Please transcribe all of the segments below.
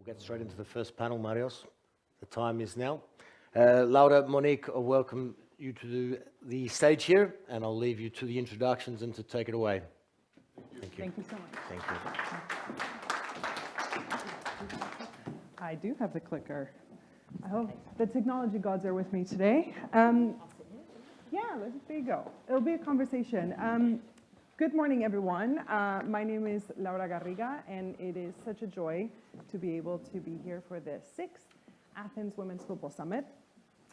Get straight into the first panel, Marios. The time is now. Laura, Monique, I welcome you to the stage here, and I'll leave you to the introductions and to take it away. Thank you. Thank you so much. Thank you. I do have the clicker. I hope the technology gods are with me today. There you go. It'll be a conversation. Good morning, everyone. My name is Laura Garriga, and it is such a joy to be able to be here for the 6th Athens Women's Football Summit.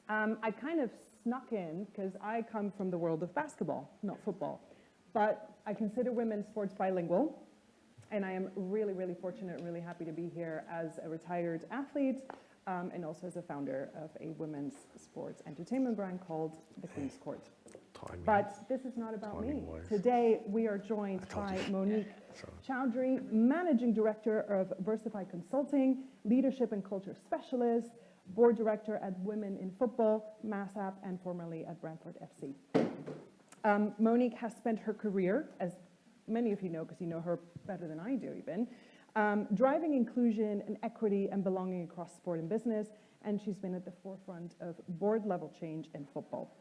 I kind of snuck in because I come from the world of basketball, not football. But I consider women's sports bilingual, and I am really, really fortunate, really happy to be here as a retired athlete and also as a founder of a women's sports entertainment brand called The Queen's Court. But this is not about me. Today, we are joined by Monique Choudhuri, Managing Director of Versify Consulting, Leadership and Culture Specialist, Board Director at Women in Football, MassApp, and formerly at Brantford FC. Monique has spent her career, as many of you know, because you know her better than I do even, driving inclusion and equity and belonging across sport and business, and she's been at the forefront of board-level change in football.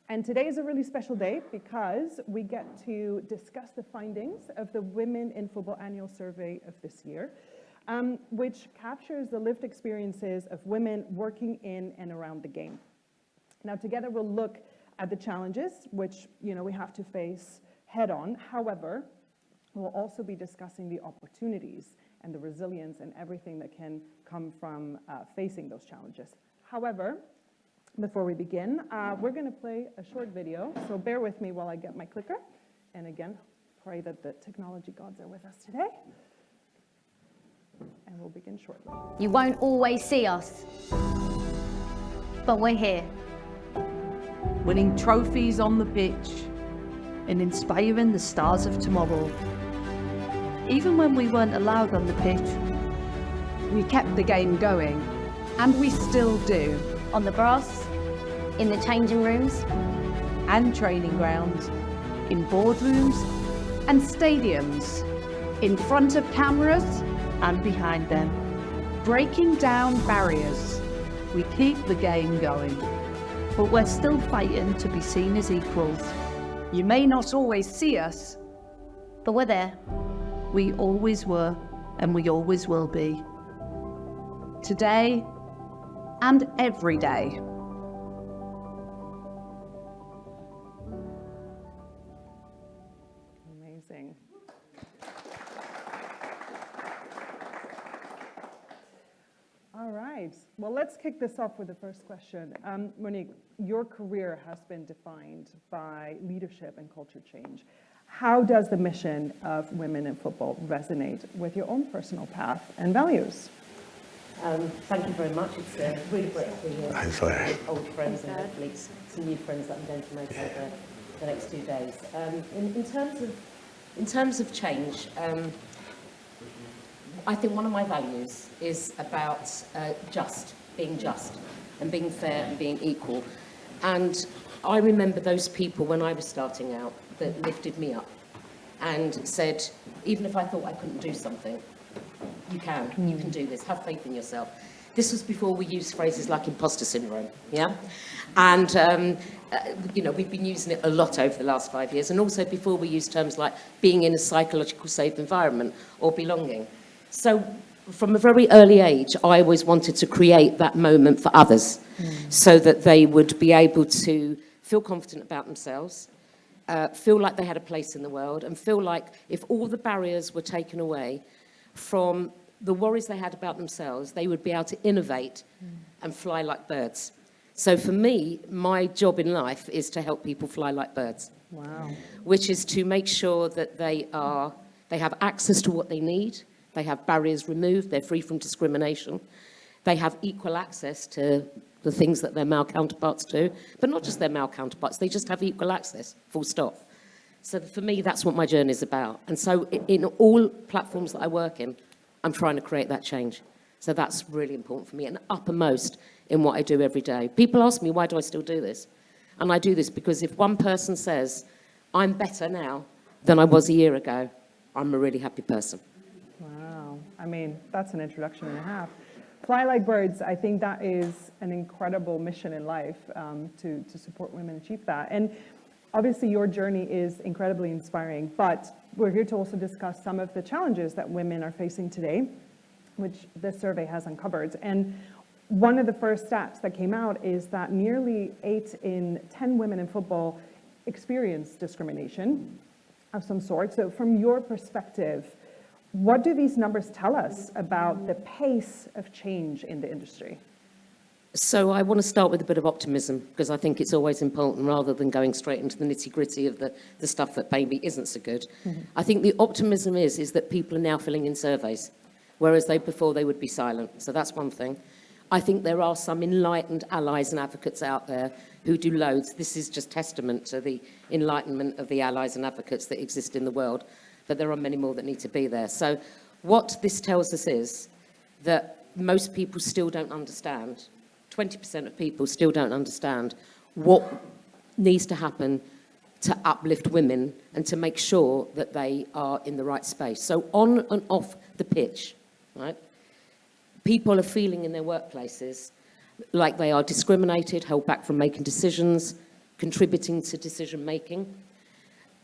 And today is a really special day because we get to discuss the findings of the Women in Football Annual Survey of this year, which captures the lived experiences of women working in and around the game. Now, together we'll look at the challenges, which we have to face head on. However, we'll also be discussing the opportunities and the resilience and everything that can come from facing those challenges. However, before we begin, we're going to play a short video, so bear with me while I get my clicker. And again, pray that the technology gods are with us today. And we'll begin shortly. You won't always see us, but we're here. Winning trophies on the pitch and inspiring the stars of tomorrow. Even when we weren't allowed on the pitch, we kept the game going, and we still do. On the grass, in the changing rooms, and training grounds, in boardrooms and stadiums, in front of cameras and behind them. Breaking down barriers, we keep the game going, but we're still fighting to be seen as equals. You may not always see us, but we're there. We always were, and we always will be. Today, and every day. Amazing. All right, well, let's kick this off with the first question. Monique, your career has been defined by leadership and culture change. How does the mission of Women in Football resonate with your own personal path and values? Thank you very much. It's really great to be here with old friends and hopefully some new friends that I'm going to make over the next 2 days. In terms of change, I think one of my values is about being just and being fair and being equal. And I remember those people when I was starting out that lifted me up and said, even if I thought I couldn't do something, you can do this, have faith in yourself. This was before we used phrases like imposter syndrome, yeah? And, we've been using it a lot over the last 5 years, and also before we used terms like being in a psychological safe environment or belonging. So from a very early age, I always wanted to create that moment for others so that they would be able to feel confident about themselves, feel like they had a place in the world, and feel like if all the barriers were taken away from the worries they had about themselves, they would be able to innovate and fly like birds. So for me, my job in life is to help people fly like birds. Wow. Which is to make sure that they have access to what they need, they have barriers removed, they're free from discrimination, they have equal access to the things that their male counterparts do, but not just their male counterparts, they just have equal access, full stop. So for me, that's what my journey is about. And so in all platforms that I work in, I'm trying to create that change. So that's really important for me and uppermost in what I do every day. People ask me, why do I still do this? And I do this because if one person says, I'm better now than I was a year ago, I'm a really happy person. Wow. I mean, that's an introduction and a half. Fly like birds, I think that is an incredible mission in life, to support women achieve that. And obviously your journey is incredibly inspiring, but we're here to also discuss some of the challenges that women are facing today, which this survey has uncovered. And one of the first stats that came out is that nearly 8 in 10 women in football experience discrimination of some sort. So from your perspective, what do these numbers tell us about the pace of change in the industry? So I want to start with a bit of optimism, because I think it's always important, rather than going straight into the nitty-gritty of the stuff that maybe isn't so good. I think the optimism is that people are now filling in surveys, whereas before they would be silent. So that's one thing. I think there are some enlightened allies and advocates out there who do loads. This is just testament to the enlightenment of the allies and advocates that exist in the world, but there are many more that need to be there. So what this tells us is that most people still don't understand, 20% of people still don't understand what needs to happen to uplift women and to make sure that they are in the right space. So on and off the pitch, right? People are feeling in their workplaces like they are discriminated, held back from making decisions, contributing to decision making.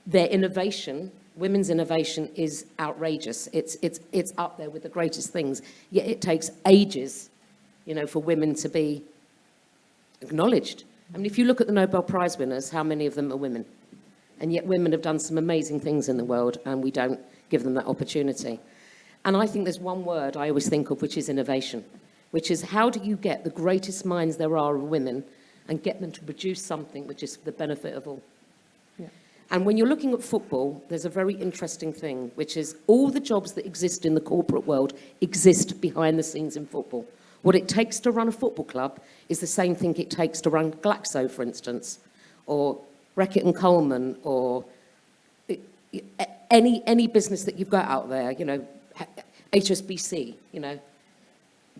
Their innovation, women's innovation, is outrageous. It's up there with the greatest things. Yet it takes ages, for women to be acknowledged. I mean, if you look at the Nobel Prize winners, how many of them are women? And yet women have done some amazing things in the world, and we don't give them that opportunity. And I think there's one word I always think of, which is innovation, which is how do you get the greatest minds there are of women and get them to produce something which is for the benefit of all. Yeah. And when you're looking at football, there's a very interesting thing, which is all the jobs that exist in the corporate world exist behind the scenes in football. What it takes to run a football club is the same thing it takes to run Glaxo, for instance, or Reckitt and Coleman, or any business that you've got out there, HSBC,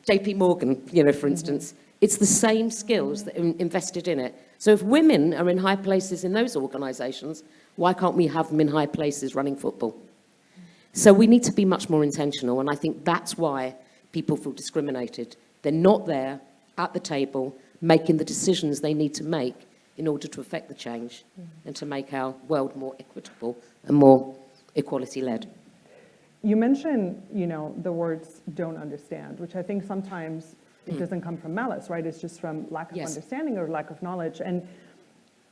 JP Morgan, for instance. It's the same skills that are invested in it. So if women are in high places in those organisations, why can't we have them in high places running football? So we need to be much more intentional, and I think that's why people feel discriminated. They're not there at the table making the decisions they need to make in order to affect the change and to make our world more equitable and more equality-led. You mentioned, the words "don't understand," which I think sometimes it doesn't come from malice, right? It's just from lack of understanding or lack of knowledge. And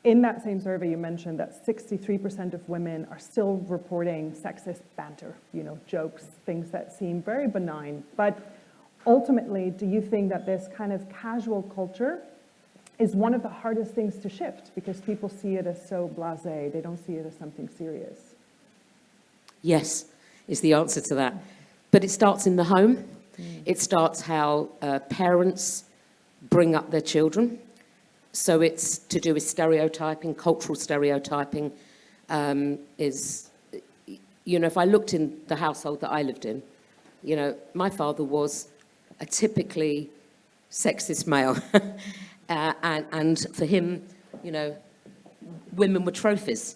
in that same survey, you mentioned that 63% of women are still reporting sexist banter, jokes, things that seem very benign. But ultimately, do you think that this kind of casual culture is one of the hardest things to shift because people see it as so blasé, they don't see it as something serious? Yes, is the answer to that. But it starts in the home. It starts how parents bring up their children. So it's to do with stereotyping, cultural stereotyping. If I looked in the household that I lived in, my father was a typically sexist male. And for him, women were trophies.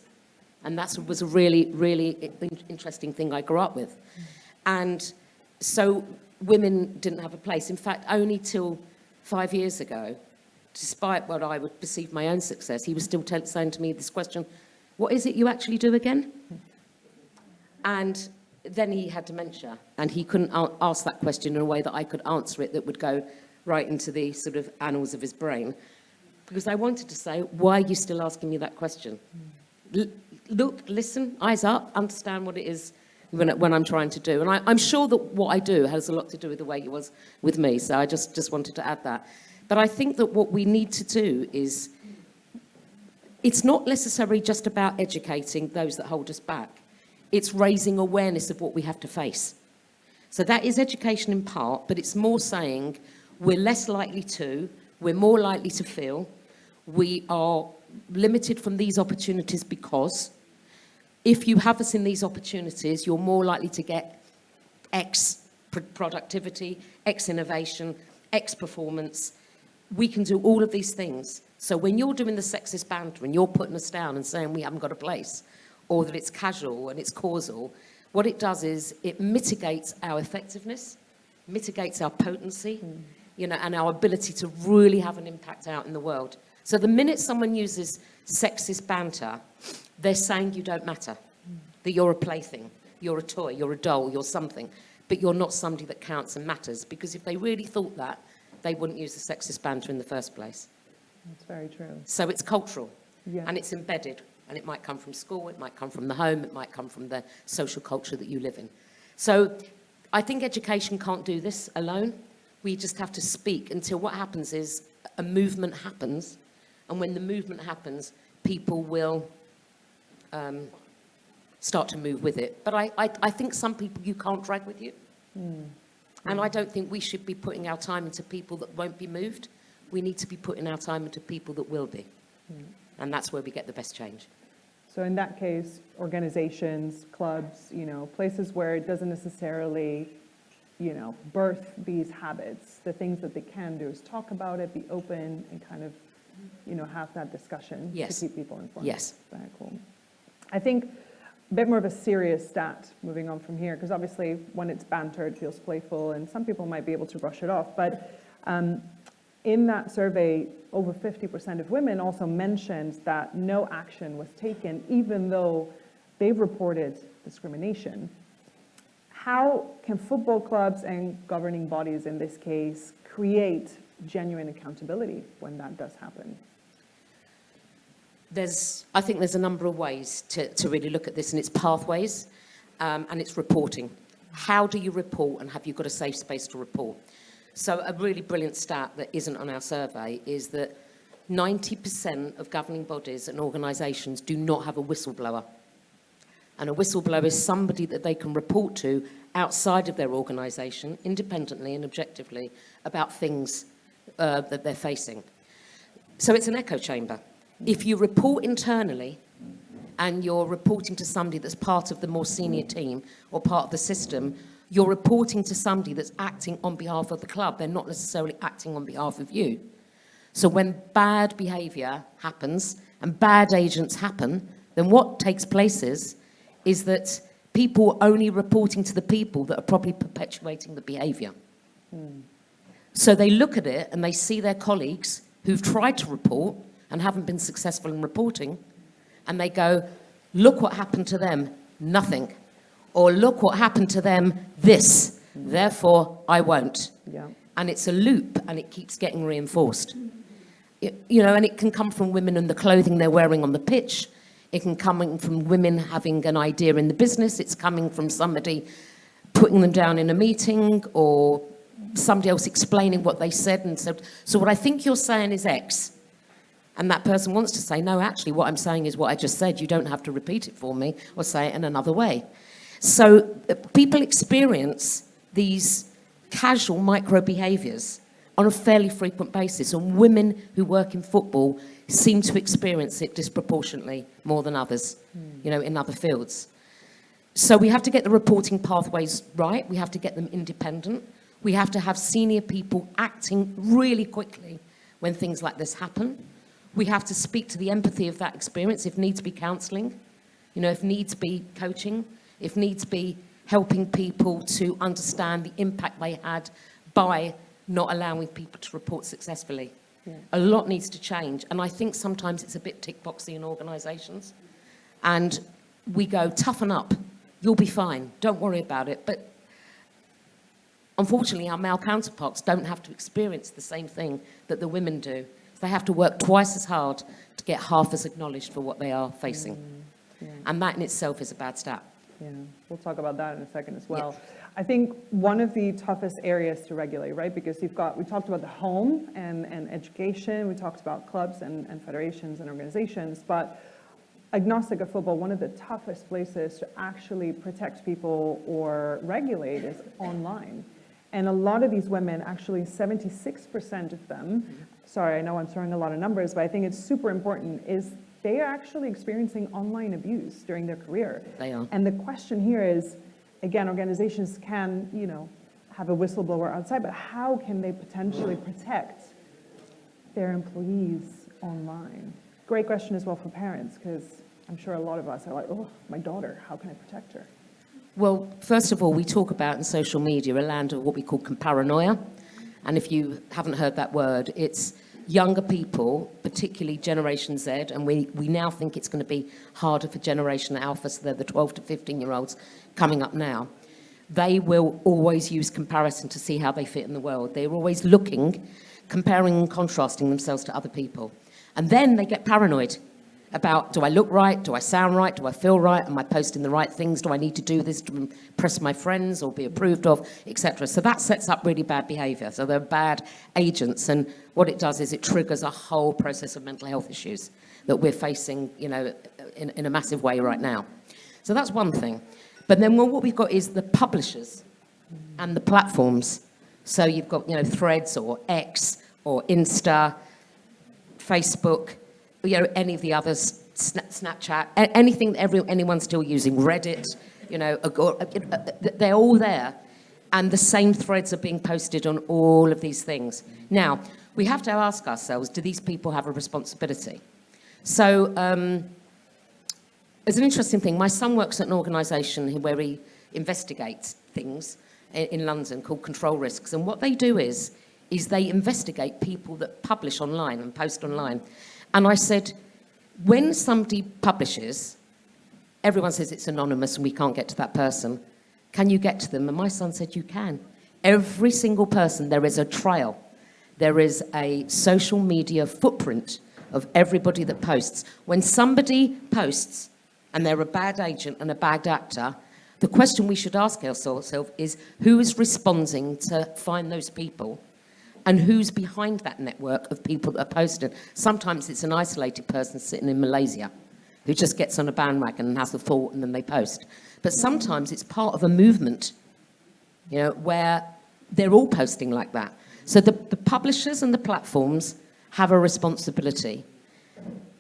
And that was a really, really interesting thing I grew up with. And so women didn't have a place. In fact, only till 5 years ago, despite what I would perceive my own success, he was still saying to me this question, what is it you actually do again? And then he had dementia, and he couldn't ask that question in a way that I could answer it that would go right into the sort of annals of his brain. Because I wanted to say, why are you still asking me that question? Look, listen, eyes up, understand what it is when I'm trying to do. And I'm sure that what I do has a lot to do with the way it was with me, so I just wanted to add that. But I think that what we need to do is, it's not necessarily just about educating those that hold us back. It's raising awareness of what we have to face. So that is education in part, but it's more saying we're less likely to, we're more likely to feel, we are limited from these opportunities because if you have us in these opportunities, you're more likely to get X productivity, X innovation, X performance. We can do all of these things. So when you're doing the sexist banter and you're putting us down and saying we haven't got a place, or that it's casual and it's causal, what it does is it mitigates our effectiveness, mitigates our potency, you know, and our ability to really have an impact out in the world. So the minute someone uses sexist banter, they're saying you don't matter, that you're a plaything, you're a toy, you're a doll, you're something, but you're not somebody that counts and matters, because if they really thought that, they wouldn't use the sexist banter in the first place. That's very true. So it's cultural, Yeah. and it's embedded, and it might come from school, it might come from the home, it might come from the social culture that you live in. So I think education can't do this alone. We just have to speak until what happens is a movement happens, and when the movement happens, people will start to move with it. But I think some people you can't drag with you. And I don't think we should be putting our time into people that won't be moved. We need to be putting our time into people that will be. And that's where we get the best change. So in that case, organizations, clubs, you know, places where it doesn't necessarily, you know, birth these habits, the things that they can do is talk about it, be open, and kind of, you know, have that discussion Yes. to keep people informed. Yes. Very cool. I think a bit more of a serious stat, moving on from here, because obviously when it's banter, it feels playful, and some people might be able to brush it off. But in that survey, over 50% of women also mentioned that no action was taken, even though they've reported discrimination. How can football clubs and governing bodies, in this case, create genuine accountability when that does happen? I think there's a number of ways to really look at this, and it's pathways, and it's reporting. How do you report, and have you got a safe space to report? So a really brilliant stat that isn't on our survey is that 90% of governing bodies and organisations do not have a whistleblower. And a whistleblower is somebody that they can report to outside of their organisation, independently and objectively, about things that they're facing. So it's an echo chamber. If you report internally and you're reporting to somebody that's part of the more senior team or part of the system, you're reporting to somebody that's acting on behalf of the club. They're not necessarily acting on behalf of you. So when bad behaviour happens and bad agents happen, then what takes place is that people are only reporting to the people that are probably perpetuating the behaviour. So they look at it and they see their colleagues who've tried to report and haven't been successful in reporting, and they go, look what happened to them, nothing. Or look what happened to them, this, therefore I won't. Yeah. And it's a loop, and it keeps getting reinforced. You know, and it can come from women and the clothing they're wearing on the pitch. It can come from women having an idea in the business. It's coming from somebody putting them down in a meeting, or somebody else explaining what they said. And so what I think you're saying is X. And that person wants to say, no, actually, what I'm saying is what I just said. You don't have to repeat it for me or say it in another way. So people experience these casual micro behaviours on a fairly frequent basis. And women who work in football seem to experience it disproportionately more than others, you know, in other fields. So we have to get the reporting pathways right. We have to get them independent. We have to have senior people acting really quickly when things like this happen. We have to speak to the empathy of that experience, if needs be counselling, you know, if needs be coaching, if needs be helping people to understand the impact they had by not allowing people to report successfully. Yeah. A lot needs to change, and I think sometimes it's a bit tick-boxy in organisations. And we go, toughen up, you'll be fine, don't worry about it. But unfortunately, our male counterparts don't have to experience the same thing that the women do. They have to work twice as hard to get half as acknowledged for what they are facing. Yeah. And that in itself is a bad stat. Yeah, we'll talk about that in a second as well. Yeah. I think one of the toughest areas to regulate, right? Because we talked about the home and education, we talked about clubs and federations and organizations, but agnostic of football, one of the toughest places to actually protect people or regulate is online. And a lot of these women, actually 76% of them, sorry, I know I'm throwing a lot of numbers, but I think it's super important, is they are actually experiencing online abuse during their career. They are. And the question here is, again, organizations can, you know, have a whistleblower outside, but how can they potentially protect their employees online? Great question as well for parents, because I'm sure a lot of us are like, oh, my daughter, how can I protect her? Well, first of all, we talk about in social media a land of what we call comparanoia. And if you haven't heard that word, it's younger people, particularly Generation Z, and we now think it's going to be harder for Generation Alpha, so they're the 12 to 15-year-olds coming up now. They will always use comparison to see how they fit in the world. They're always looking, comparing and contrasting themselves to other people. And then they get paranoid about, do I look right? Do I sound right? Do I feel right? Am I posting the right things? Do I need to do this to impress my friends or be approved of, etc.? So that sets up really bad behaviour. So they're bad agents. And what it does is it triggers a whole process of mental health issues that we're facing, you know, in a massive way right now. So that's one thing. But then what we've got is the publishers and the platforms. So you've got, you know, Threads or X or Insta, Facebook, you know, any of the others, Snapchat, anything anyone's still using, Reddit, you know, they're all there. And the same threads are being posted on all of these things. Now, we have to ask ourselves, do these people have a responsibility? So, it's an interesting thing. My son works at an organisation where he investigates things in London called Control Risks. And what they do is they investigate people that publish online and post online. And I said, when somebody publishes, everyone says it's anonymous and we can't get to that person. Can you get to them? And my son said, you can. Every single person, there is a trail. There is a social media footprint of everybody that posts. When somebody posts and they're a bad agent and a bad actor, the question we should ask ourselves is, who is responding to find those people? And who's behind that network of people that are posted? Sometimes it's an isolated person sitting in Malaysia who just gets on a bandwagon and has a thought and then they post. But sometimes it's part of a movement, you know, where they're all posting like that. So the publishers and the platforms have a responsibility.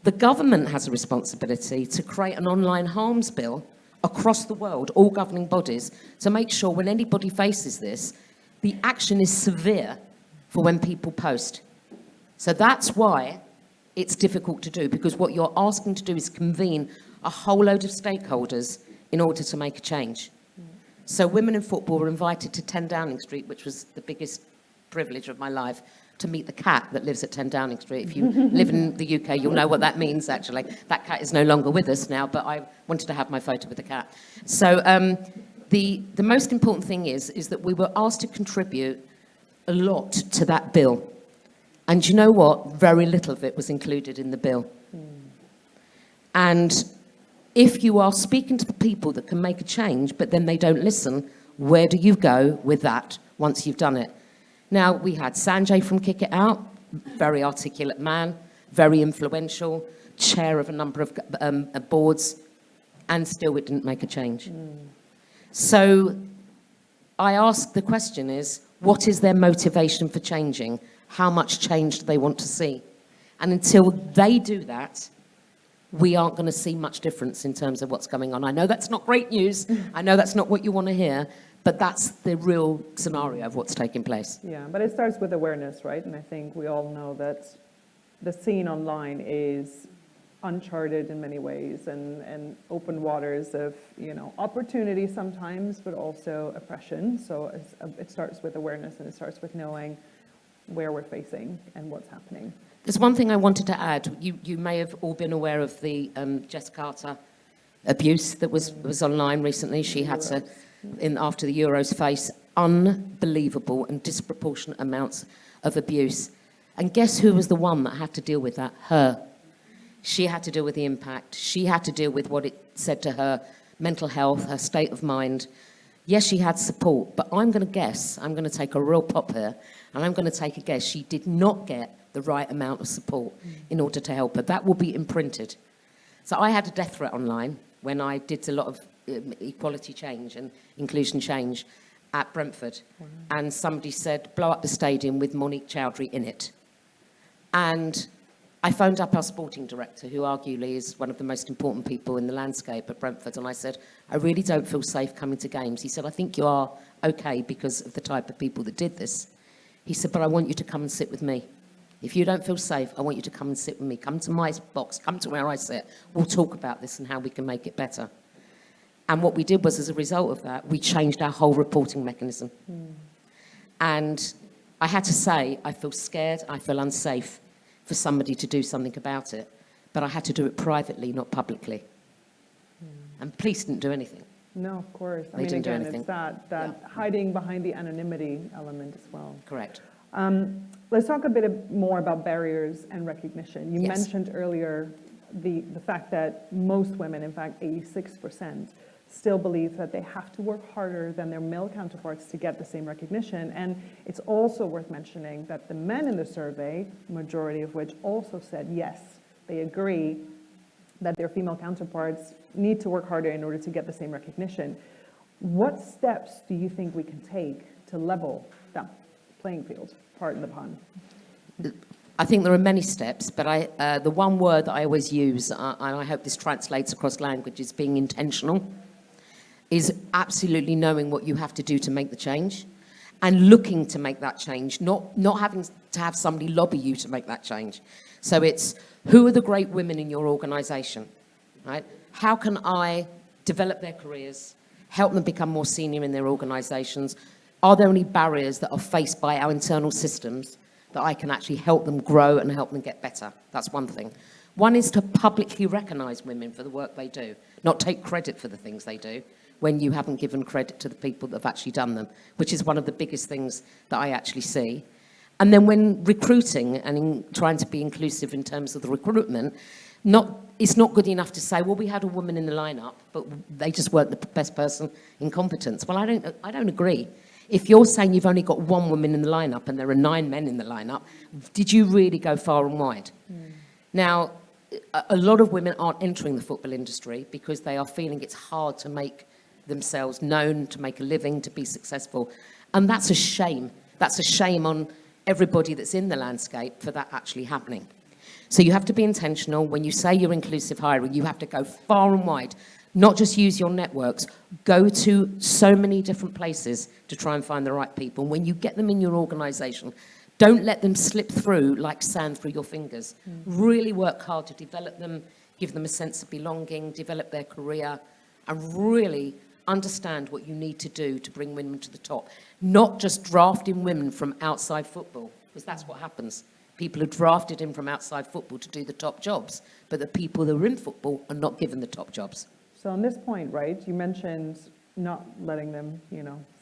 The government has a responsibility to create an online harms bill across the world, all governing bodies, to make sure when anybody faces this, the action is severe for when people post. So that's why it's difficult to do, because what you're asking to do is convene a whole load of stakeholders in order to make a change. So women in football were invited to 10 Downing Street, which was the biggest privilege of my life, to meet the cat that lives at 10 Downing Street. If you live in the UK, you'll know what that means, actually. That cat is no longer with us now, but I wanted to have my photo with the cat. So the most important thing is that we were asked to contribute a lot to that bill. And you know what? Very little of it was included in the bill. And if you are speaking to the people that can make a change, but then they don't listen, where do you go with that once you've done it? Now, we had Sanjay from Kick It Out, very articulate man, very influential, chair of a number of boards, and still it didn't make a change. So I ask the question is, what is their motivation for changing? How much change do they want to see? And until they do that, we aren't going to see much difference in terms of what's going on. I know that's not great news. I know that's not what you want to hear, but that's the real scenario of what's taking place. Yeah, but it starts with awareness, right? And I think we all know that the scene online is uncharted in many ways and open waters of, you know, opportunity sometimes, but also oppression. So it starts with awareness and it starts with knowing where we're facing and what's happening. There's one thing I wanted to add. You may have all been aware of the Jess Carter abuse that was online recently. She had to, after the Euros, face unbelievable and disproportionate amounts of abuse. And guess who was the one that had to deal with that? Her. She had to deal with the impact. She had to deal with what it said to her mental health, her state of mind. Yes, she had support, but I'm going to guess, I'm going to take a real pop here, and I'm going to take a guess, she did not get the right amount of support in order to help her. That will be imprinted. So I had a death threat online when I did a lot of equality change and inclusion change at Brentford. And somebody said, blow up the stadium with Monique Choudhuri in it. And I phoned up our sporting director, who arguably is one of the most important people in the landscape at Brentford, and I said, I really don't feel safe coming to games. He said, I think you are okay because of the type of people that did this. He said, but I want you to come and sit with me. If you don't feel safe, I want you to come and sit with me. Come to my box, come to where I sit. We'll talk about this and how we can make it better. And what we did was, as a result of that, we changed our whole reporting mechanism. And I had to say, I feel scared, I feel unsafe for somebody to do something about it. But I had to do it privately, not publicly. And police didn't do anything. No, of course. I They mean, didn't do again, anything. it's that hiding behind the anonymity element as well. Correct. Let's talk a bit more about barriers and recognition. You Yes. mentioned earlier the fact that most women, in fact 86%, still believe that they have to work harder than their male counterparts to get the same recognition. And it's also worth mentioning that the men in the survey, majority of which also said yes, they agree that their female counterparts need to work harder in order to get the same recognition. What steps do you think we can take to level that playing field, pardon the pun? I think there are many steps, but the one word that I always use, and I hope this translates across languages, being intentional, is absolutely knowing what you have to do to make the change and looking to make that change, not having to have somebody lobby you to make that change. So it's, who are the great women in your organisation, right? How can I develop their careers, help them become more senior in their organisations? Are there any barriers that are faced by our internal systems that I can actually help them grow and help them get better? That's one thing. One is to publicly recognise women for the work they do, not take credit for the things they do when you haven't given credit to the people that have actually done them, which is one of the biggest things that I actually see. And then when recruiting and trying to be inclusive in terms of the recruitment, it's not good enough to say, well, we had a woman in the lineup, but they just weren't the best person in competence. Well, I don't agree. If you're saying you've only got one woman in the lineup and there are 9 men in the lineup, did you really go far and wide? Now, a lot of women aren't entering the football industry because they are feeling it's hard to make themselves known, to make a living, to be successful. And that's a shame. That's a shame on everybody that's in the landscape for that actually happening. So you have to be intentional. When you say you're inclusive hiring, you have to go far and wide, not just use your networks, go to so many different places to try and find the right people. When you get them in your organisation, don't let them slip through like sand through your fingers. Really work hard to develop them, give them a sense of belonging, develop their career, and really understand what you need to do to bring women to the top. Not just drafting women from outside football, because that's what happens. People are drafted in from outside football to do the top jobs, but the people that are in football are not given the top jobs. So on this point, right, you mentioned not letting them,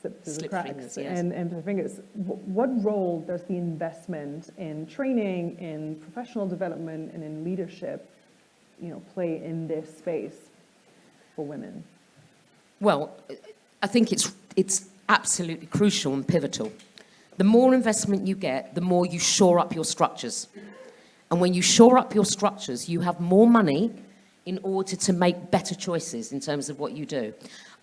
slip through the cracks fingers, yes. and through the fingers. What role does the investment in training, in professional development, and in leadership, play in this space for women? Well, I think it's absolutely crucial and pivotal. The more investment you get, the more you shore up your structures. And when you shore up your structures, you have more money in order to make better choices in terms of what you do.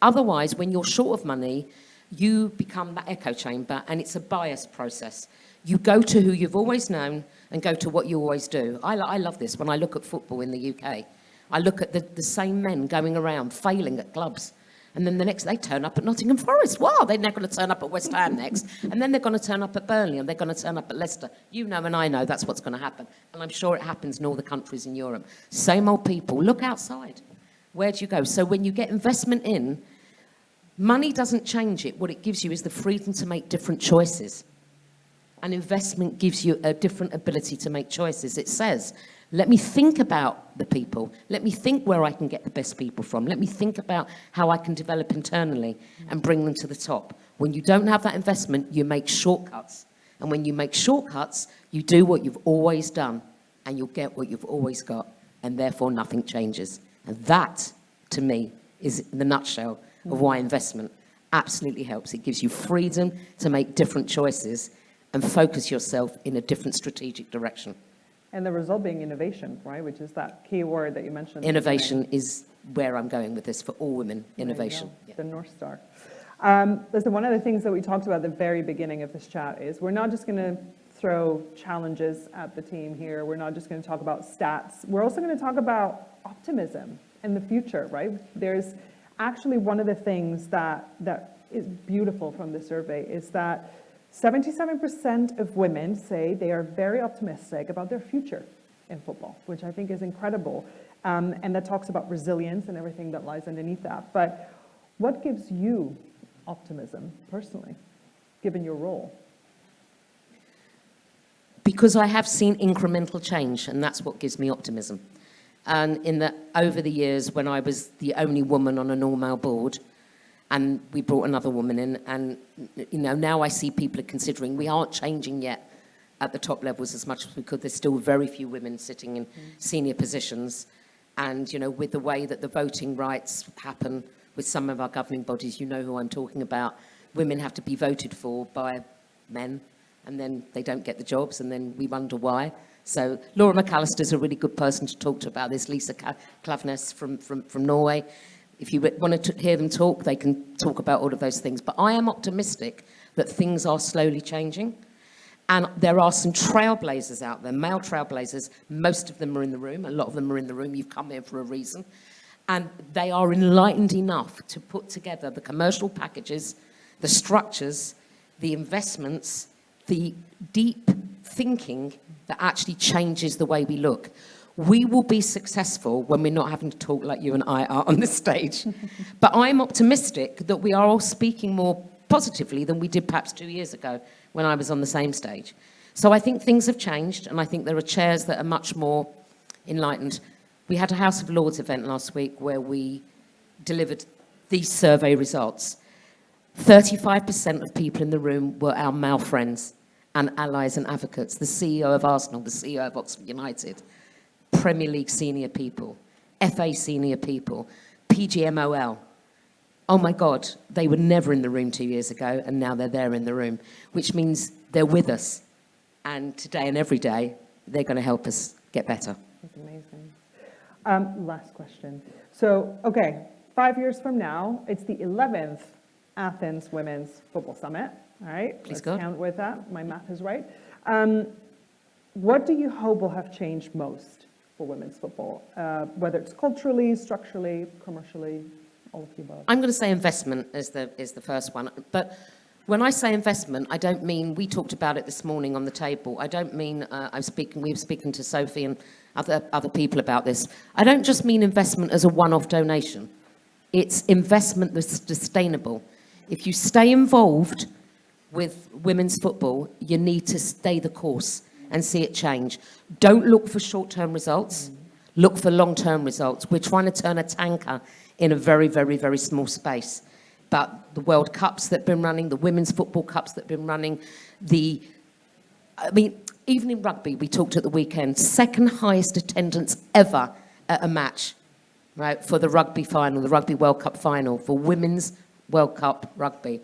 Otherwise, when you're short of money, you become that echo chamber, and it's a bias process. You go to who you've always known and go to what you always do. I love this when I look at football in the UK. I look at the same men going around failing at clubs. And then the next, they turn up at Nottingham Forest. Wow, they're now going to turn up at West Ham next. And then they're going to turn up at Burnley, and they're going to turn up at Leicester. You know and I know that's what's going to happen. And I'm sure it happens in all the countries in Europe. Same old people. Look outside. Where do you go? So when you get investment in, money doesn't change it. What it gives you is the freedom to make different choices. And investment gives you a different ability to make choices. It says, let me think about the people. Let me think where I can get the best people from. Let me think about how I can develop internally and bring them to the top. When you don't have that investment, you make shortcuts. And when you make shortcuts, you do what you've always done, and you'll get what you've always got, and therefore nothing changes. And that, to me, is the nutshell of why investment absolutely helps. It gives you freedom to make different choices and focus yourself in a different strategic direction. And the result being innovation, right, which is that key word that you mentioned. Innovation is where I'm going with this for all women, innovation. Yeah. The North Star. Listen, one of the things that we talked about at the very beginning of this chat is we're not just going to throw challenges at the team here. We're not just going to talk about stats. We're also going to talk about optimism and the future, right? There's actually one of the things that is beautiful from the survey is that 77% of women say they are very optimistic about their future in football, which I think is incredible. and that talks about resilience and everything that lies underneath that. But what gives you optimism personally, given your role? Because I have seen incremental change, and that's what gives me optimism. And over the years, when I was the only woman on a normal board, and we brought another woman in, and now I see people are considering we aren't changing yet at the top levels as much as we could. There's still very few women sitting in senior positions, and with the way that the voting rights happen with some of our governing bodies, you know who I'm talking about. Women have to be voted for by men, and then they don't get the jobs, and then we wonder why. So Laura McAllister's a really good person to talk to about this. Lisa Klaveness from Norway. If you want to hear them talk, they can talk about all of those things. But I am optimistic that things are slowly changing. And there are some trailblazers out there, male trailblazers. Most of them are in the room. A lot of them are in the room. You've come here for a reason. And they are enlightened enough to put together the commercial packages, the structures, the investments, the deep thinking that actually changes the way we look. We will be successful when we're not having to talk like you and I are on this stage. But I'm optimistic that we are all speaking more positively than we did perhaps 2 years ago when I was on the same stage. So I think things have changed, and I think there are chairs that are much more enlightened. We had a House of Lords event last week where we delivered these survey results. 35% of people in the room were our male friends and allies and advocates. The CEO of Arsenal, the CEO of Oxford United, Premier League senior people, FA senior people, PGMOL. Oh my God, they were never in the room 2 years ago, and now they're there in the room, which means they're with us. And today and every day, they're going to help us get better. That's amazing. Last question. So, okay, 5 years from now, it's the 11th Athens Women's Football Summit. All right, Please let's God. count with that. My math is right. What do you hope will have changed most for women's football, whether it's culturally, structurally, commercially, all of the above? I'm going to say investment is the first one. But when I say investment, I don't mean, we talked about it this morning on the table. I don't mean, we were speaking to Sophie and other people about this. I don't just mean investment as a one-off donation. It's investment that's sustainable. If you stay involved with women's football, you need to stay the course and see it change. Don't look for short-term results. Look for long-term results. We're trying to turn a tanker in a very, very, very small space. But the World Cups that have been running, the Women's Football Cups that have been running, even in rugby, we talked at the weekend, second highest attendance ever at a match, right, for the rugby final, the Rugby World Cup final, for Women's World Cup rugby.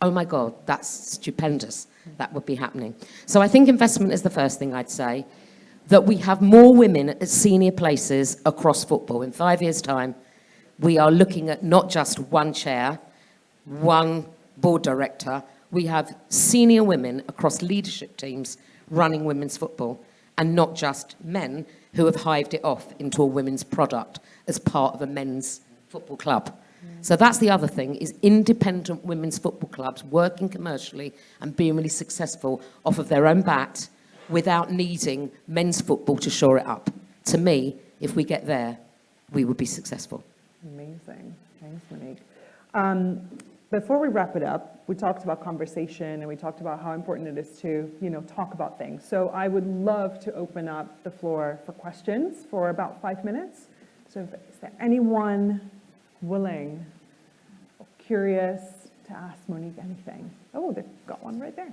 Oh my God, that's stupendous. That would be happening. So I think investment is the first thing I'd say. That we have more women at senior places across football. In 5 years' time, we are looking at not just one chair, one board director. We have senior women across leadership teams running women's football, and not just men who have hived it off into a women's product as part of a men's football club. So that's the other thing, is independent women's football clubs working commercially and being really successful off of their own bat without needing men's football to shore it up. To me, if we get there, we would be successful. Amazing. Thanks, Monique. Before we wrap it up, we talked about conversation and we talked about how important it is to, talk about things. So I would love to open up the floor for questions for about 5 minutes. So is there anyone willing or curious to ask Monique anything? Oh, they've got one right there.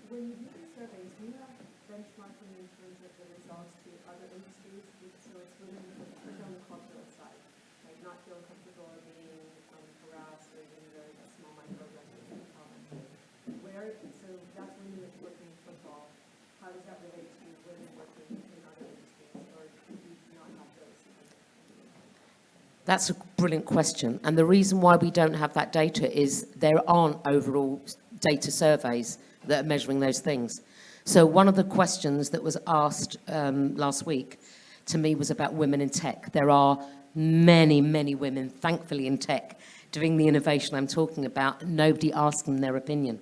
When you do these surveys, do you have benchmarking in terms of the results to other industries? So it's women, especially on the cultural side, like not feeling comfortable or being harassed or even the small microaggressions in comments. So that's women that's working in football. How does that relate to women working in other industries, or do you not have those? That's a brilliant question. And the reason why we don't have that data is there aren't overall data surveys that are measuring those things. So one of the questions that was asked last week to me was about women in tech. There are many, many women, thankfully, in tech doing the innovation I'm talking about. Nobody asked them their opinion.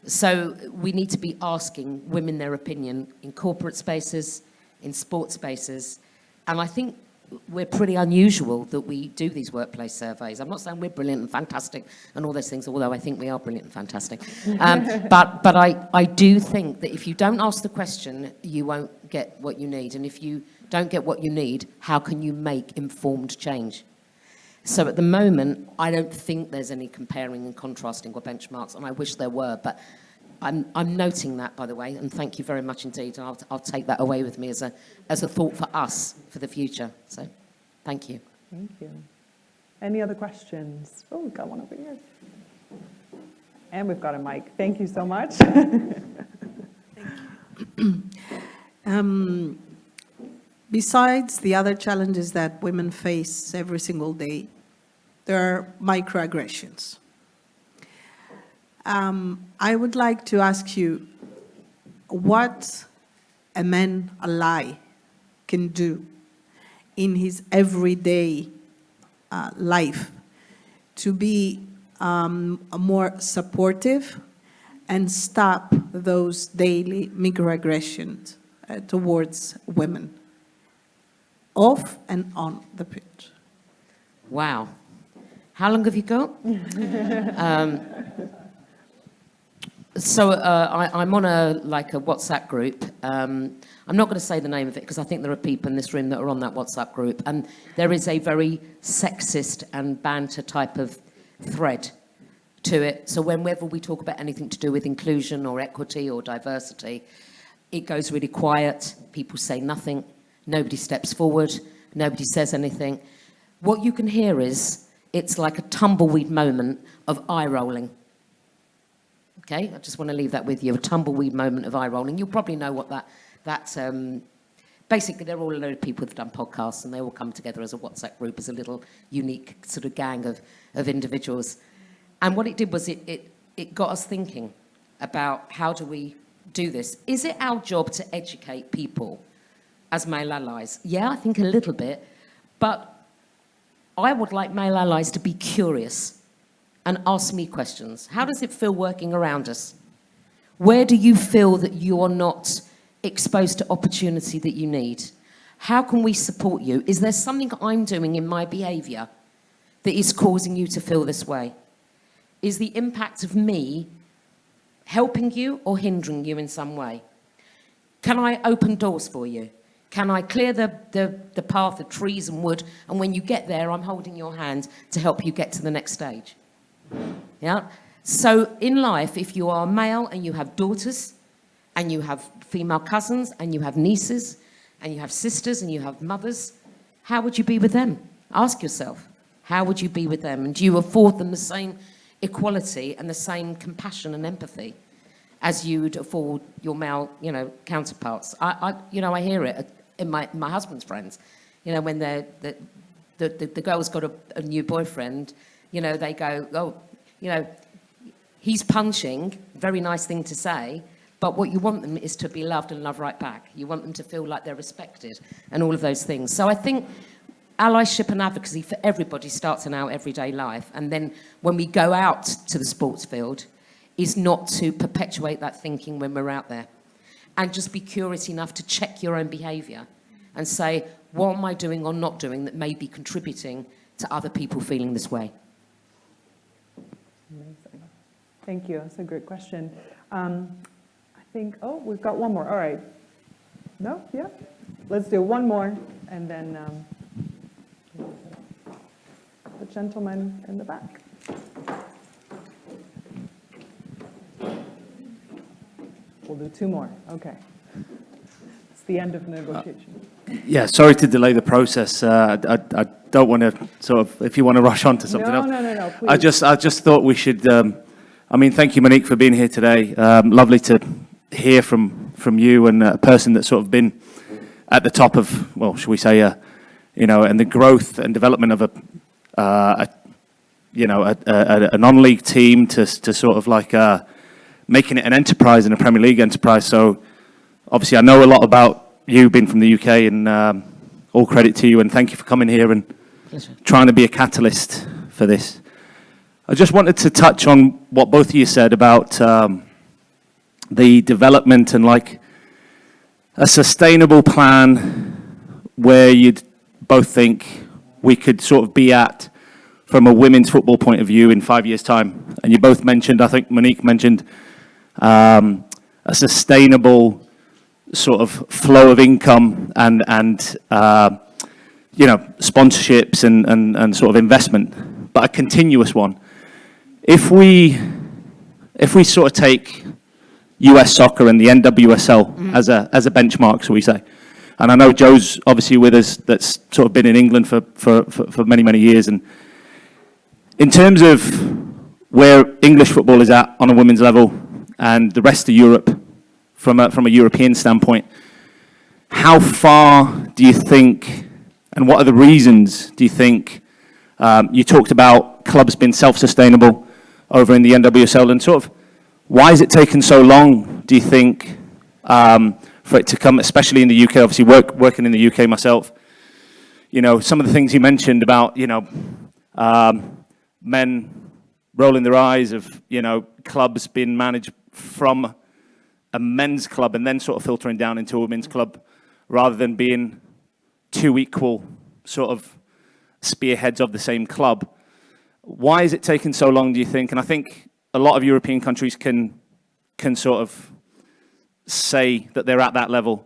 So we need to be asking women their opinion in corporate spaces, in sports spaces, And I think we're pretty unusual that we do these workplace surveys. I'm not saying we're brilliant and fantastic and all those things, although I think we are brilliant and fantastic. But I do think that if you don't ask the question, you won't get what you need. And if you don't get what you need, how can you make informed change? So at the moment, I don't think there's any comparing and contrasting or benchmarks, and I wish there were, but I'm noting that, by the way, and thank you very much indeed, and I'll take that away with me as a thought for us for the future. So, thank you. Thank you. Any other questions? Oh, we've got one over here. And we've got a mic. Thank you so much. Besides the other challenges that women face every single day, there are microaggressions. I would like to ask you what a man ally can do in his everyday life to be more supportive and stop those daily microaggressions towards women, off and on the pitch. Wow. How long have you got? So I'm on a WhatsApp group. I'm not going to say the name of it because I think there are people in this room that are on that WhatsApp group, and there is a very sexist and banter type of thread to it. So whenever we talk about anything to do with inclusion or equity or diversity, it goes really quiet. People say nothing. Nobody steps forward. Nobody says anything. What you can hear is it's like a tumbleweed moment of eye rolling. Okay, I just want to leave that with you, a tumbleweed moment of eye rolling. You'll probably know what basically they're all a load of people who've done podcasts and they all come together as a WhatsApp group, as a little unique sort of gang of individuals. And what it did was it got us thinking about how do we do this. Is it our job to educate people as male allies? Yeah, I think a little bit, but I would like male allies to be curious and ask me questions. How does it feel working around us? Where do you feel that you're not exposed to opportunity that you need? How can we support you? Is there something I'm doing in my behaviour that is causing you to feel this way? Is the impact of me helping you or hindering you in some way? Can I open doors for you? Can I clear the path of trees and wood, and when you get there, I'm holding your hand to help you get to the next stage? Yeah. So in life, if you are male and you have daughters, and you have female cousins, and you have nieces, and you have sisters, and you have mothers, how would you be with them? Ask yourself, how would you be with them? And do you afford them the same equality and the same compassion and empathy as you would afford your male, counterparts? I hear it in my husband's friends. When the girl's got a new boyfriend, they go, oh, he's punching, very nice thing to say, but what you want them is to be loved and love right back. You want them to feel like they're respected and all of those things. So I think allyship and advocacy for everybody starts in our everyday life. And then when we go out to the sports field, is not to perpetuate that thinking when we're out there. And just be curious enough to check your own behaviour and say, what am I doing or not doing that may be contributing to other people feeling this way? Amazing. Thank you. That's a great question. I think, we've got one more. All right. No? Yeah? Let's do one more, and then the gentleman in the back. We'll do two more. Okay. It's the end of negotiation. Yeah, sorry to delay the process. I don't want to sort of, if you want to rush on to something else. No, please. I just thought we should, thank you, Monique, for being here today. Lovely to hear from you and a person that's sort of been at the top of, well, shall we say, and the growth and development of a non-league team to sort of like making it an enterprise and a Premier League enterprise. So obviously I know a lot about you being from the UK, and all credit to you, and thank you for coming here and trying to be a catalyst for this. I just wanted to touch on what both of you said about the development and like a sustainable plan where you'd both think we could sort of be at from a women's football point of view in 5 years' time? And you both mentioned, I think Monique mentioned, a sustainable sort of flow of income and sponsorships and sort of investment, but a continuous one. If we sort of take US soccer and the NWSL as a benchmark, so we say, and I know Joe's obviously with us, that's sort of been in England for many, many years, and in terms of where English football is at on a women's level and the rest of Europe from a European standpoint, how far do you think, and what are the reasons do you think, you talked about clubs being self-sustainable over in the NWSL, and sort of why has it taken so long, do you think, for it to come, especially in the UK, obviously working in the UK myself, some of the things you mentioned about, men rolling their eyes of, clubs being managed from a men's club and then sort of filtering down into a women's club rather than being two equal sort of spearheads of the same club. Why is it taking so long, do you think? And I think a lot of European countries can sort of say that they're at that level.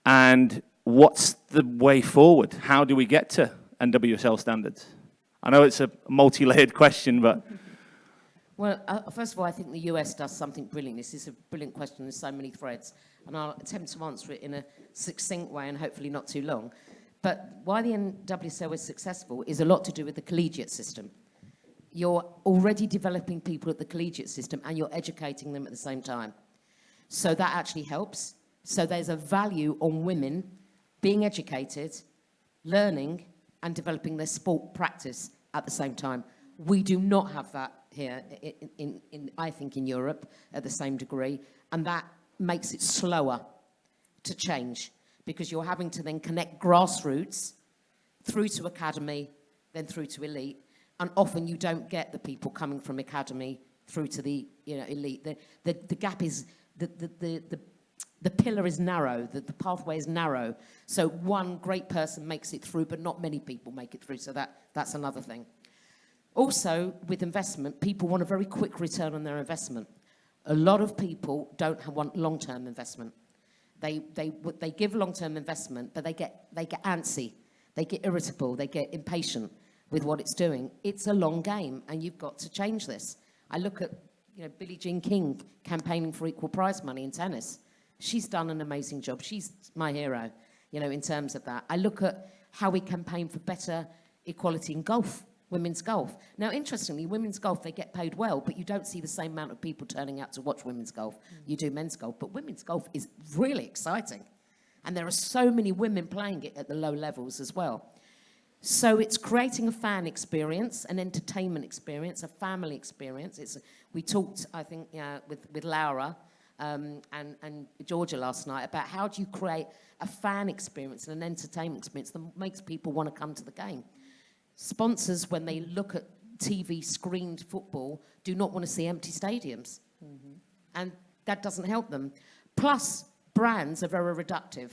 And what's the way forward? How do we get to NWSL standards? I know it's a multi-layered question, but... Well, first of all, I think the US does something brilliant. This is a brilliant question. There's so many threads. And I'll attempt to answer it in a succinct way and hopefully not too long. But why the NWSL is successful is a lot to do with the collegiate system. You're already developing people at the collegiate system and you're educating them at the same time. So that actually helps. So there's a value on women being educated, learning, and developing their sport practice at the same time. We do not have that here, I think, in Europe at the same degree, and that makes it slower to change because you're having to then connect grassroots through to academy, then through to elite, and often you don't get the people coming from academy through to the elite. The gap is, the pillar is narrow, the pathway is narrow, so one great person makes it through, but not many people make it through, so that's another thing. Also, with investment, people want a very quick return on their investment. A lot of people don't want long-term investment. They give long-term investment, but they get antsy, they get irritable, they get impatient with what it's doing. It's a long game, and you've got to change this. I look at Billie Jean King campaigning for equal prize money in tennis. She's done an amazing job. She's my hero, in terms of that. I look at how we campaign for better equality in golf. Women's golf. Now, interestingly, women's golf, they get paid well, but you don't see the same amount of people turning out to watch women's golf. You do men's golf, but women's golf is really exciting. And there are so many women playing it at the low levels as well. So it's creating a fan experience, an entertainment experience, a family experience. We talked, I think, with Laura and Georgia last night about how do you create a fan experience and an entertainment experience that makes people want to come to the game. Sponsors, when they look at TV screened football, do not want to see empty stadiums. And that doesn't help them. Plus, brands are very reductive.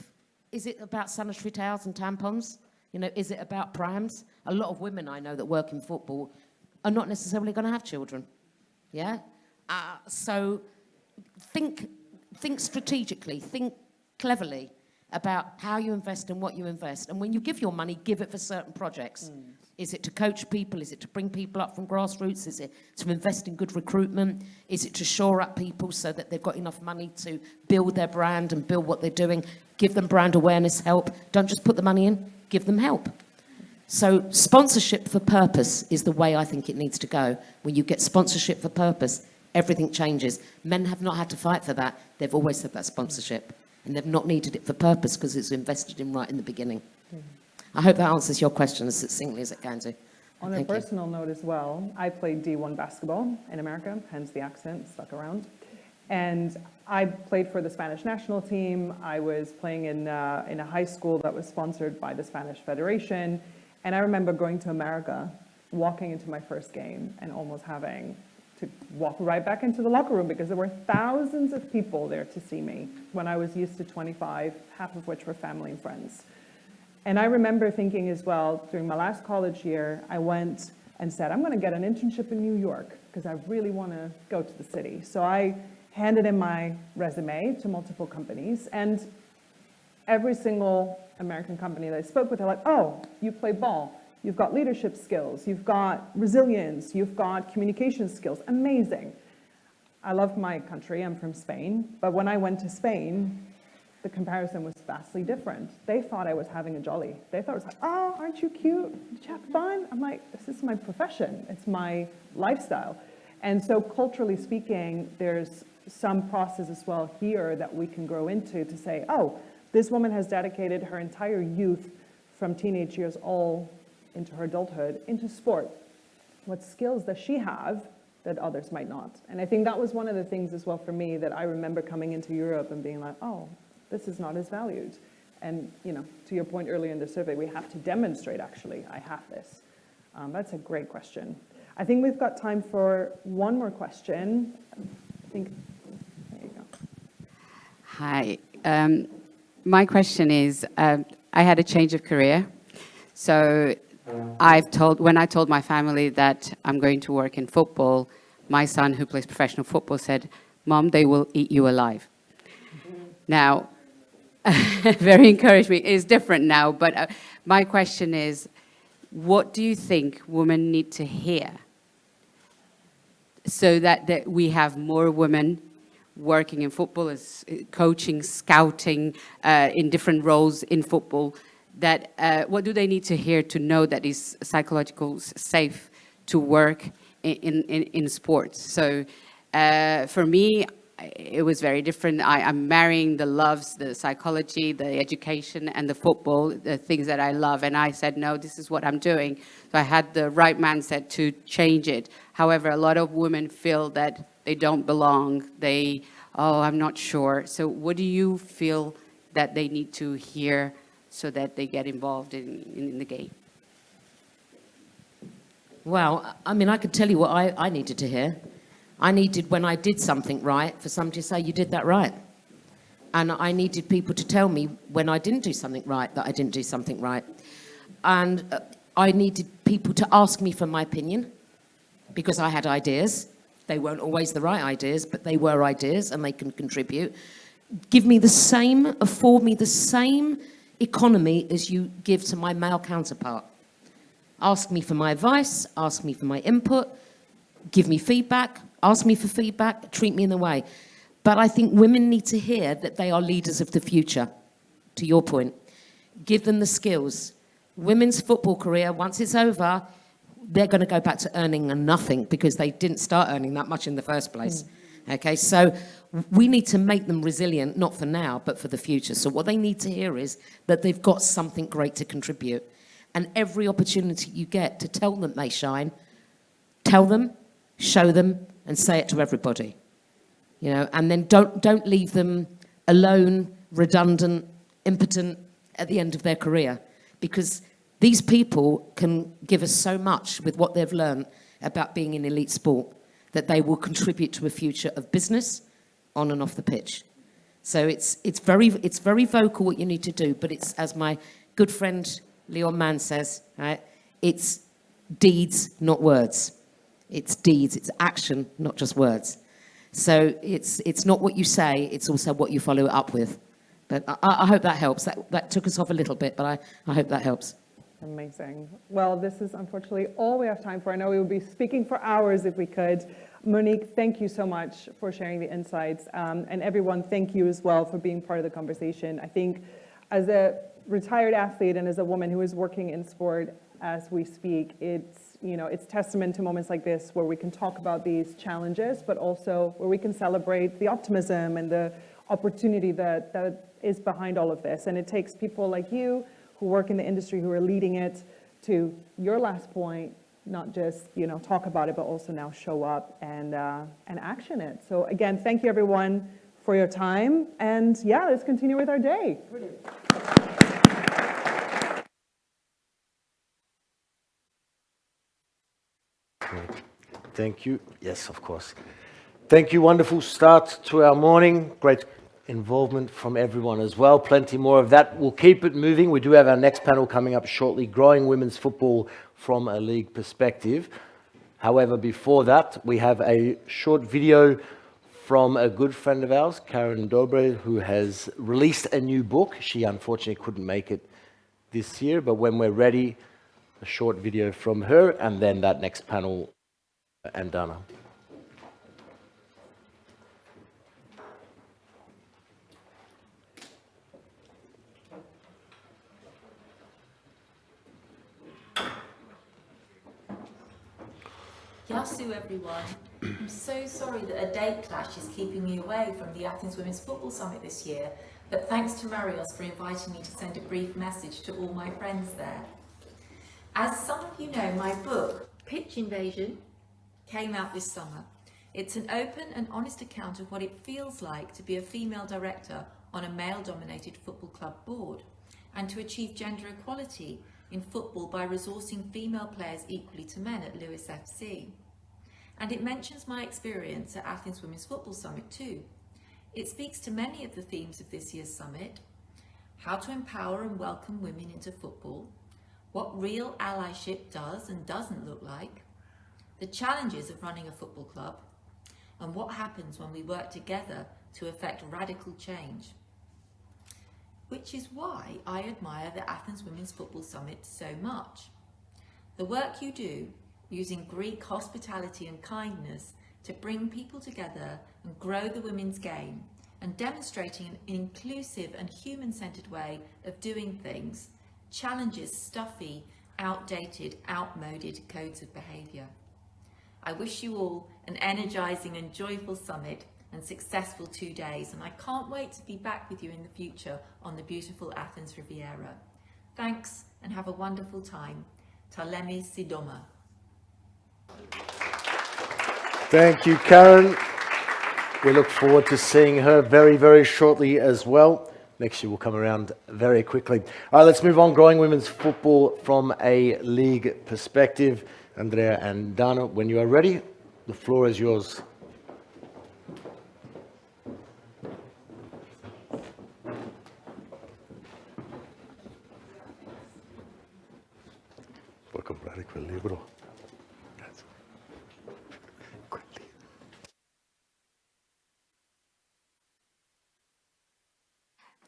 Is it about sanitary towels and tampons? Is it about prams? A lot of women I know that work in football are not necessarily going to have children. Yeah? So think strategically, think cleverly about how you invest and what you invest. And when you give your money, give it for certain projects. Is it to coach people? Is it to bring people up from grassroots? Is it to invest in good recruitment? Is it to shore up people so that they've got enough money to build their brand and build what they're doing? Give them brand awareness, help. Don't just put the money in, give them help. So sponsorship for purpose is the way I think it needs to go. When you get sponsorship for purpose, everything changes. Men have not had to fight for that. They've always had that sponsorship. And they've not needed it for purpose because it's invested in right in the beginning. I hope that answers your question as succinctly as it can do. On a personal note as well, I played D1 basketball in America, hence the accent, stuck around. And I played for the Spanish national team. I was playing in a high school that was sponsored by the Spanish Federation. And I remember going to America, walking into my first game and almost having to walk right back into the locker room because there were thousands of people there to see me when I was used to 25, half of which were family and friends. And I remember thinking as well, during my last college year, I went and said, I'm going to get an internship in New York because I really want to go to the city. So I handed in my resume to multiple companies, and every single American company that I spoke with, they're like, oh, you play ball, you've got leadership skills, you've got resilience, you've got communication skills, amazing. I love my country, I'm from Spain, but when I went to Spain, the comparison was vastly different. They thought I was having a jolly. They thought it was like, oh, aren't you cute? Did you have fun? I'm like, this is my profession. It's my lifestyle. And so culturally speaking, there's some process as well here that we can grow into to say, oh, this woman has dedicated her entire youth from teenage years all into her adulthood, into sport. What skills does she have that others might not? And I think that was one of the things as well for me that I remember coming into Europe and being like, oh, this is not as valued. And to your point earlier in the survey, we have to demonstrate actually, I have this. That's a great question. I think we've got time for one more question. I think, there you go. Hi. My question is, I had a change of career. So when I told my family that I'm going to work in football, my son who plays professional football said, Mom, they will eat you alive. Now, very encouraging. It's different now, but my question is, what do you think women need to hear so that we have more women working in football, as coaching, scouting, in different roles in football, that what do they need to hear to know that it's psychological safe to work in sports? So for me, it was very different. I'm marrying the loves, the psychology, the education, and the football, the things that I love. And I said, no, this is what I'm doing. So I had the right mindset to change it. However, a lot of women feel that they don't belong. I'm not sure. So what do you feel that they need to hear so that they get involved in the game? Well, I mean, I could tell you what I needed to hear. I needed, when I did something right, for somebody to say, you did that right. And I needed people to tell me when I didn't do something right, that I didn't do something right. And I needed people to ask me for my opinion, because I had ideas. They weren't always the right ideas, but they were ideas and they can contribute. Afford me the same economy as you give to my male counterpart. Ask me for my advice, ask me for my input, give me feedback, ask me for feedback, treat me in the way. But I think women need to hear that they are leaders of the future, to your point. Give them the skills. Women's football career, once it's over, they're going to go back to earning nothing because they didn't start earning that much in the first place. Okay, so we need to make them resilient, not for now, but for the future. So what they need to hear is that they've got something great to contribute. And every opportunity you get to tell them they shine, tell them, show them, and say it to everybody. And then don't leave them alone, redundant, impotent at the end of their career, because these people can give us so much with what they've learned about being in elite sport that they will contribute to a future of business on and off the pitch. So it's very vocal what you need to do, but it's, as my good friend Leon Mann says, right? It's deeds, not words. It's deeds, it's action, not just words. So it's not what you say, it's also what you follow it up with. But I hope that helps. That took us off a little bit, but I hope that helps. Amazing. Well, this is unfortunately all we have time for. I know we would be speaking for hours if we could. Monique, thank you so much for sharing the insights. And everyone, thank you as well for being part of the conversation. I think as a retired athlete and as a woman who is working in sport as we speak, it's testament to moments like this where we can talk about these challenges, but also where we can celebrate the optimism and the opportunity that is behind all of this. And it takes people like you who work in the industry, who are leading it, to your last point, not just talk about it, but also now show up and action it. So again, thank you everyone for your time, and yeah, let's continue with our day. Brilliant. Thank you. Yes, of course. Thank you. Wonderful start to our morning. Great involvement from everyone as well. Plenty more of that. We'll keep it moving. We do have our next panel coming up shortly, growing women's football from a league perspective. However, before that, we have a short video from a good friend of ours, Karen Dobre, who has released a new book. She unfortunately couldn't make it this year, but when we're ready, a short video from her, and then that next panel, and Dana. Yasu, everyone. I'm so sorry that a date clash is keeping me away from the Athens Women's Football Summit this year, but thanks to Marios for inviting me to send a brief message to all my friends there. As some of you know, my book, Pitch Invasion, came out this summer. It's an open and honest account of what it feels like to be a female director on a male-dominated football club board, and to achieve gender equality in football by resourcing female players equally to men at Lewis FC. And it mentions my experience at Athens Women's Football Summit too. It speaks to many of the themes of this year's summit: how to empower and welcome women into football, what real allyship does and doesn't look like, the challenges of running a football club, and what happens when we work together to effect radical change. Which is why I admire the Athens Women's Football Summit so much. The work you do, using Greek hospitality and kindness to bring people together and grow the women's game, and demonstrating an inclusive and human-centered way of doing things, challenges stuffy, outdated, outmoded codes of behaviour. I wish you all an energising and joyful summit and successful 2 days, and I can't wait to be back with you in the future on the beautiful Athens Riviera. Thanks, and have a wonderful time. Talemi Sidoma. Thank you, Karen. We look forward to seeing her very, very shortly as well. Next year will come around very quickly. All right, let's move on. Growing women's football from a league perspective. Andrea and Dana, when you are ready, the floor is yours. Voy a comprar el libro.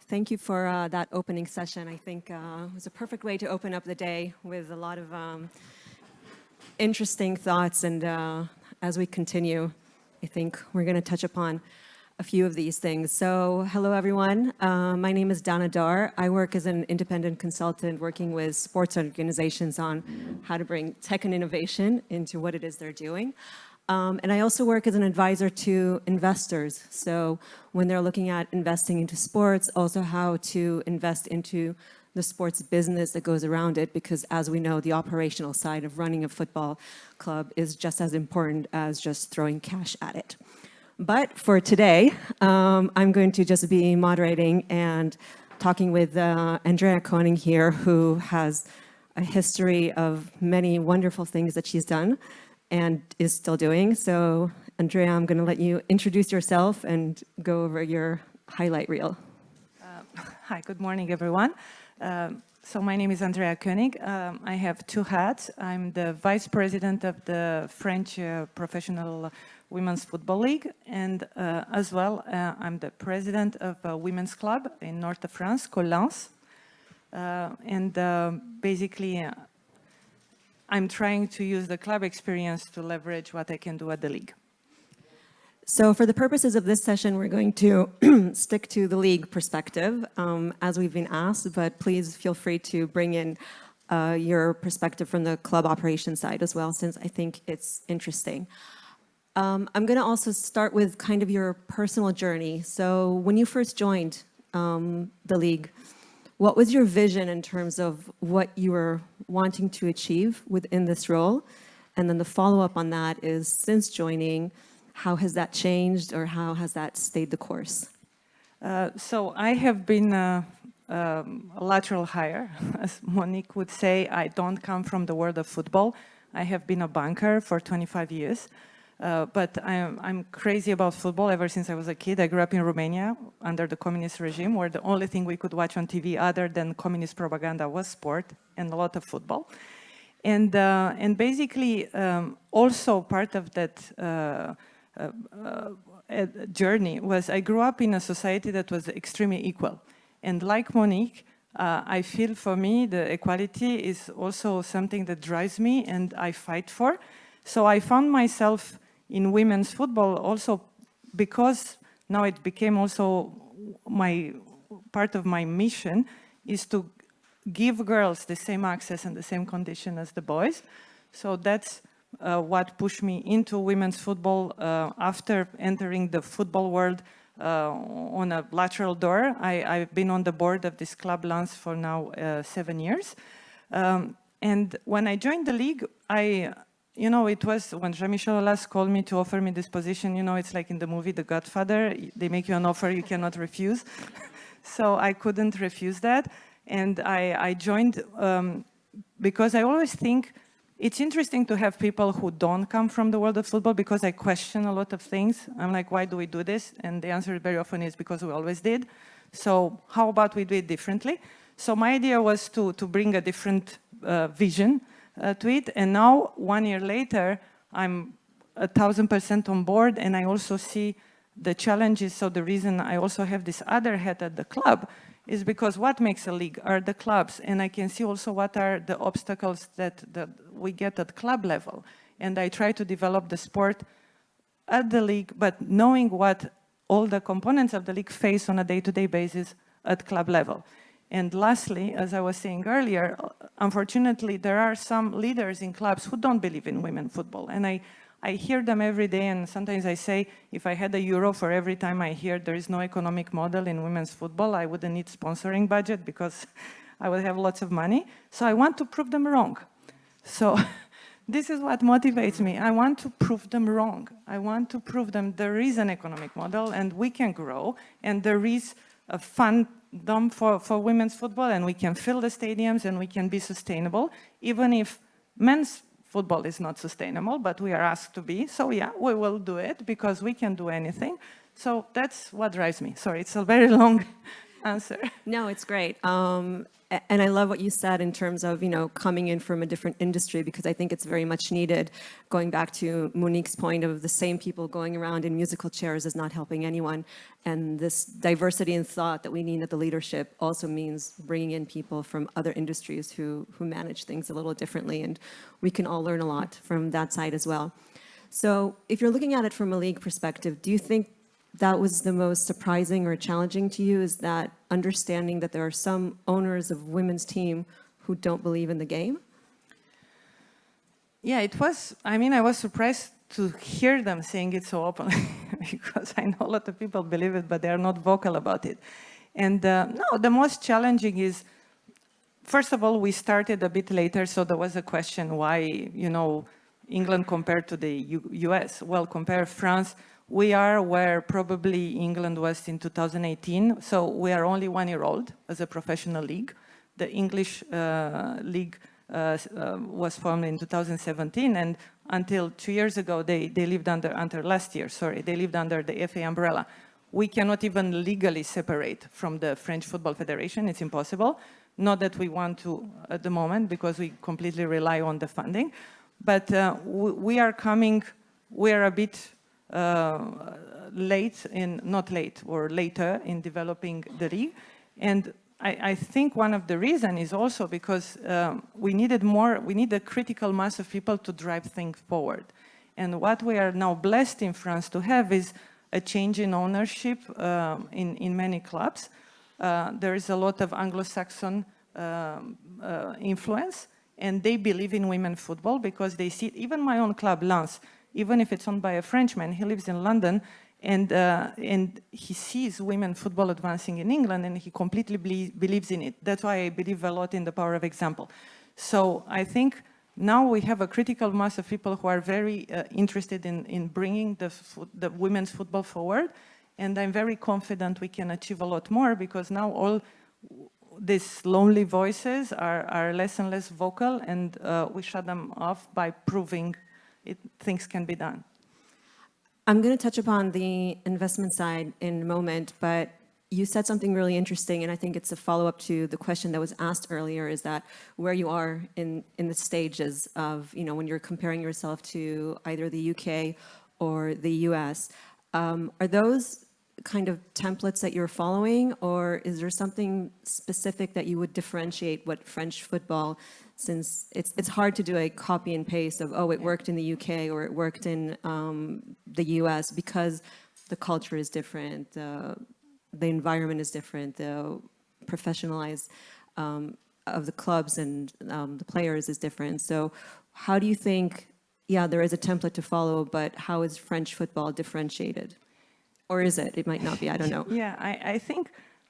Thank you for that opening session. I think it was a perfect way to open up the day with a lot of interesting thoughts. And as we continue, I think we're going to touch upon a few of these things. So hello, everyone. My name is Dana Dar. I work as an independent consultant working with sports organizations on how to bring tech and innovation into what it is they're doing. And I also work as an advisor to investors. So when they're looking at investing into sports, also how to invest into the sports business that goes around it, because as we know, the operational side of running a football club is just as important as just throwing cash at it. But for today, I'm going to just be moderating and talking with Andrea Koenig here, who has a history of many wonderful things that she's done and is still doing. So Andrea, I'm going to let you introduce yourself and go over your highlight reel. Hi, good morning, everyone. So my name is Andrea Koenig. I have two hats. I'm the vice president of the French Professional Women's Football League, and as well, I'm the president of a women's club in north of France called Lens. Basically, I'm trying to use the club experience to leverage what I can do at the league. So for the purposes of this session, we're going to stick to the league perspective, as we've been asked, but please feel free to bring in your perspective from the club operations side as well, since I think it's interesting. I'm going to also start with kind of your personal journey. So when you first joined the league, what was your vision in terms of what you were wanting to achieve within this role? And then the follow-up on that is, since joining, how has that changed, or how has that stayed the course? So I have been a lateral hire. As Monique would say, I don't come from the world of football. I have been a banker for 25 years. But I'm crazy about football ever since I was a kid. I grew up in Romania under the communist regime, where the only thing we could watch on TV other than communist propaganda was sport and a lot of football. And basically, also part of that journey was I grew up in a society that was extremely equal. And like Monique, I feel for me the equality is also something that drives me and I fight for. So I found myself in women's football also because now it became also part of my mission is to give girls the same access and the same condition as the boys. So that's what pushed me into women's football after entering the football world on a lateral door. I've been on the board of this club Lens for now 7 years. And when I joined the league, it was when Jean-Michel Aulas called me to offer me this position, it's like in the movie The Godfather, they make you an offer you cannot refuse. So I couldn't refuse that. And I joined because I always think it's interesting to have people who don't come from the world of football because I question a lot of things. I'm like, why do we do this? And the answer very often is because we always did. So how about we do it differently? So my idea was to bring a different vision to it. And now, 1 year later, I'm 1,000% on board, and I also see the challenges. So the reason I also have this other hat at the club is because what makes a league are the clubs, and I can see also what are the obstacles that we get at club level. And I try to develop the sport at the league, but knowing what all the components of the league face on a day-to-day basis at club level. And lastly, as I was saying earlier, unfortunately, there are some leaders in clubs who don't believe in women football. And I hear them every day, and sometimes I say, if I had €1 for every time I hear there is no economic model in women's football, I wouldn't need sponsoring budget because I would have lots of money. So I want to prove them wrong. So this is what motivates me. I want to prove them wrong. I want to prove them there is an economic model and we can grow, and there is a fandom for women's football, and we can fill the stadiums and we can be sustainable, even if men's football is not sustainable, but we are asked to be. So yeah, we will do it because we can do anything. So that's what drives me. Sorry, it's a very long answer. No, it's great. And I love what you said in terms of, coming in from a different industry, because I think it's very much needed. Going back to Monique's point of the same people going around in musical chairs is not helping anyone. And this diversity in thought that we need at the leadership also means bringing in people from other industries who manage things a little differently. And we can all learn a lot from that side as well. So if you're looking at it from a league perspective, do you think that was the most surprising or challenging to you, is that understanding that there are some owners of women's team who don't believe in the game? Yeah, it was. I was surprised to hear them saying it so openly because I know a lot of people believe it, but they are not vocal about it. And no, the most challenging is, first of all, we started a bit later, so there was a question why, England compared to the US. Well, compare France. We are where probably England was in 2018, so we are only 1 year old as a professional league. The English league was formed in 2017, and until 2 years ago, they lived until last year, they lived under the FA umbrella. We cannot even legally separate from the French Football Federation. It's impossible. Not that we want to at the moment, because we completely rely on the funding. But we are a bit later in developing the league. And I think one of the reasons is also because we need a critical mass of people to drive things forward. And what we are now blessed in France to have is a change in ownership in many clubs. There is a lot of Anglo-Saxon influence, and they believe in women football because they see it. Even my own club, Lens, even if it's owned by a Frenchman, he lives in London, and he sees women football advancing in England, and he completely believes in it. That's why I believe a lot in the power of example. So I think now we have a critical mass of people who are very interested in bringing the women's football forward, and I'm very confident we can achieve a lot more, because now all these lonely voices are less and less vocal, and we shut them off by proving things can be done. I'm going to touch upon the investment side in a moment, but you said something really interesting, and I think it's a follow-up to the question that was asked earlier, is that where you are in the stages of, when you're comparing yourself to either the UK or the US. Are those kind of templates that you're following, or is there something specific that you would differentiate what French football, since it's hard to do a copy and paste of, oh, it worked in the UK or it worked in the US, because the culture is different, the environment is different, the professionalized of the clubs and the players is different. So how do you think, yeah, there is a template to follow, but how is French football differentiated? Or is it? It might not be, I don't know. Yeah,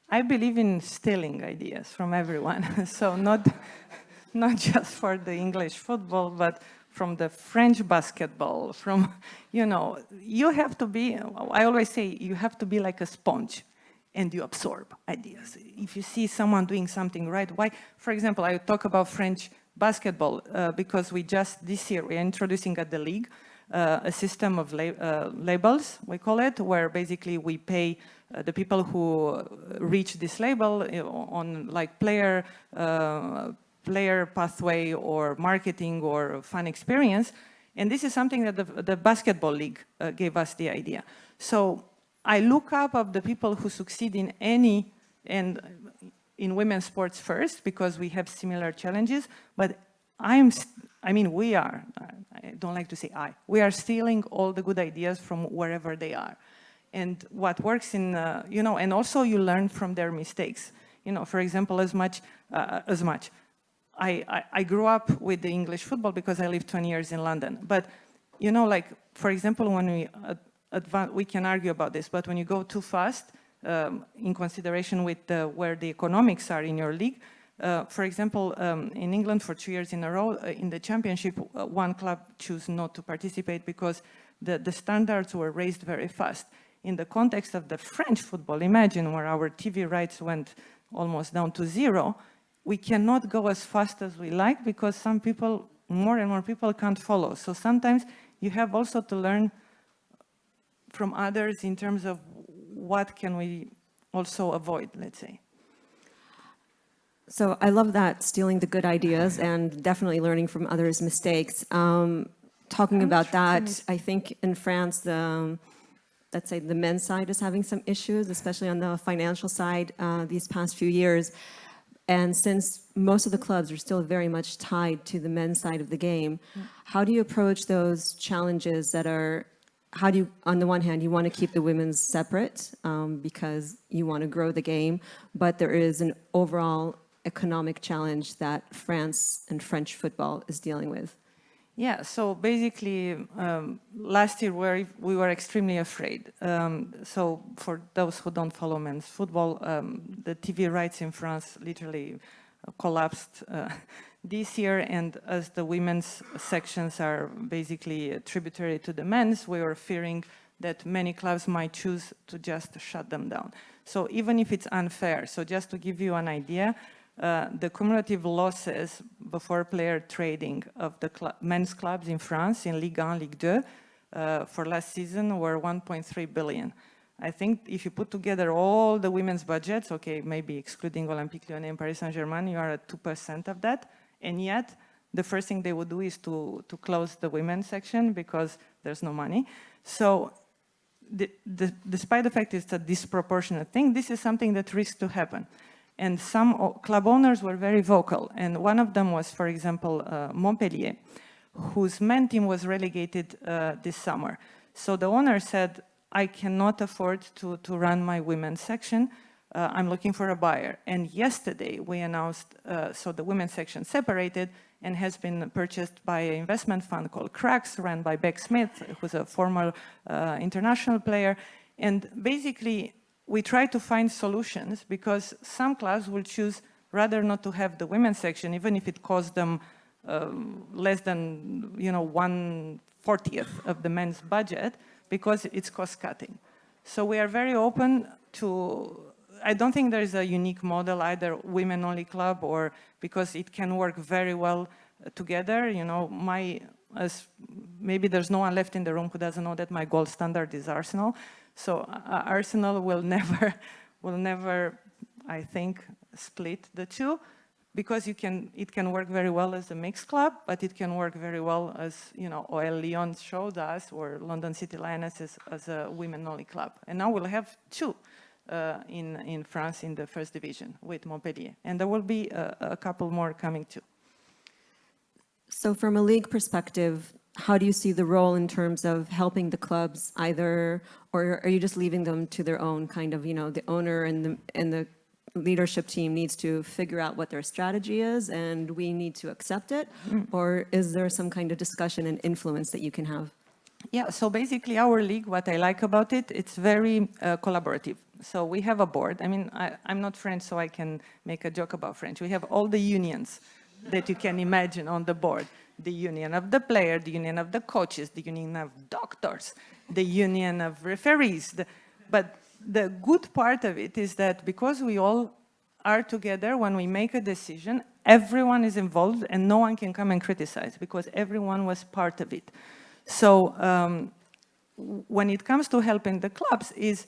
I believe in stealing ideas from everyone. So not just for the English football, but from the French basketball, from, you have to be, I always say, you have to be like a sponge and you absorb ideas. If you see someone doing something right, why? For example, I talk about French basketball because this year, we're introducing at the league a system of labels, we call it, where basically we pay the people who reach this label on like player pathway or marketing or fun experience. And this is something that the basketball league gave us the idea. So I look up of the people who succeed in and in women's sports first, because we have similar challenges, but we are, I don't like to say we are stealing all the good ideas from wherever they are. And what works in, and also you learn from their mistakes. For example, I grew up with the English football because I lived 20 years in London. But, for example, when we can argue about this, but when you go too fast, in consideration with where the economics are in your league, for example, in England for 2 years in a row, in the championship, one club chose not to participate because the standards were raised very fast. In the context of the French football, imagine where our TV rights went almost down to zero, we cannot go as fast as we like because some people, more and more people can't follow. So sometimes you have also to learn from others in terms of what can we also avoid, let's say. So I love that, stealing the good ideas and definitely learning from others' mistakes. Talking about that, I think in France, let's say the men's side is having some issues, especially on the financial side these past few years. And since most of the clubs are still very much tied to the men's side of the game, how do you approach those challenges that are, how do you, on the one hand, you want to keep the women's separate because you want to grow the game, but there is an overall economic challenge that France and French football is dealing with? Yeah, so basically, last year we were extremely afraid. So for those who don't follow men's football, the TV rights in France literally collapsed this year, and as the women's sections are basically tributary to the men's, we were fearing that many clubs might choose to just shut them down. So even if it's unfair, so just to give you an idea, the cumulative losses before player trading of the men's clubs in France, in Ligue 1, Ligue 2, for last season were 1.3 billion. I think if you put together all the women's budgets, okay, maybe excluding Olympique Lyonnais and Paris Saint-Germain, you are at 2% of that. And yet, the first thing they would do is to close the women's section because there's no money. So despite the fact it's a disproportionate thing, this is something that risks to happen. And some club owners were very vocal. And one of them was, for example, Montpellier, whose men team was relegated this summer. So the owner said, I cannot afford to run my women's section. I'm looking for a buyer. And yesterday we announced, so the women's section separated and has been purchased by an investment fund called Cracks, run by Beck Smith, who's a former international player. And basically, we try to find solutions because some clubs will choose rather not to have the women's section, even if it costs them less than 1/40th of the men's budget, because it's cost cutting. So we are very open to, I don't think there is a unique model, either women only club or, because it can work very well together. as maybe there's no one left in the room who doesn't know that my gold standard is Arsenal. So Arsenal will never, I think, split the two, because it can work very well as a mixed club, but it can work very well as, you know, OL Lyon showed us, or London City Lionesses as a women-only club. And now we'll have two in France in the first division with Montpellier. And there will be a couple more coming too. So from a league perspective, how do you see the role in terms of helping the clubs either, or are you just leaving them to their own kind of, you know, the owner and the leadership team needs to figure out what their strategy is and we need to accept it? Or is there some kind of discussion and influence that you can have? Yeah, so basically our league, what I like about it, it's very collaborative. So we have a board. I mean, I'm not French, so I can make a joke about French. We have all the unions that you can imagine on the board. The union of the player, the union of the coaches, the union of doctors, the union of referees. But the good part of it is that because we all are together, when we make a decision, everyone is involved and no one can come and criticize because everyone was part of it. So when it comes to helping the clubs is,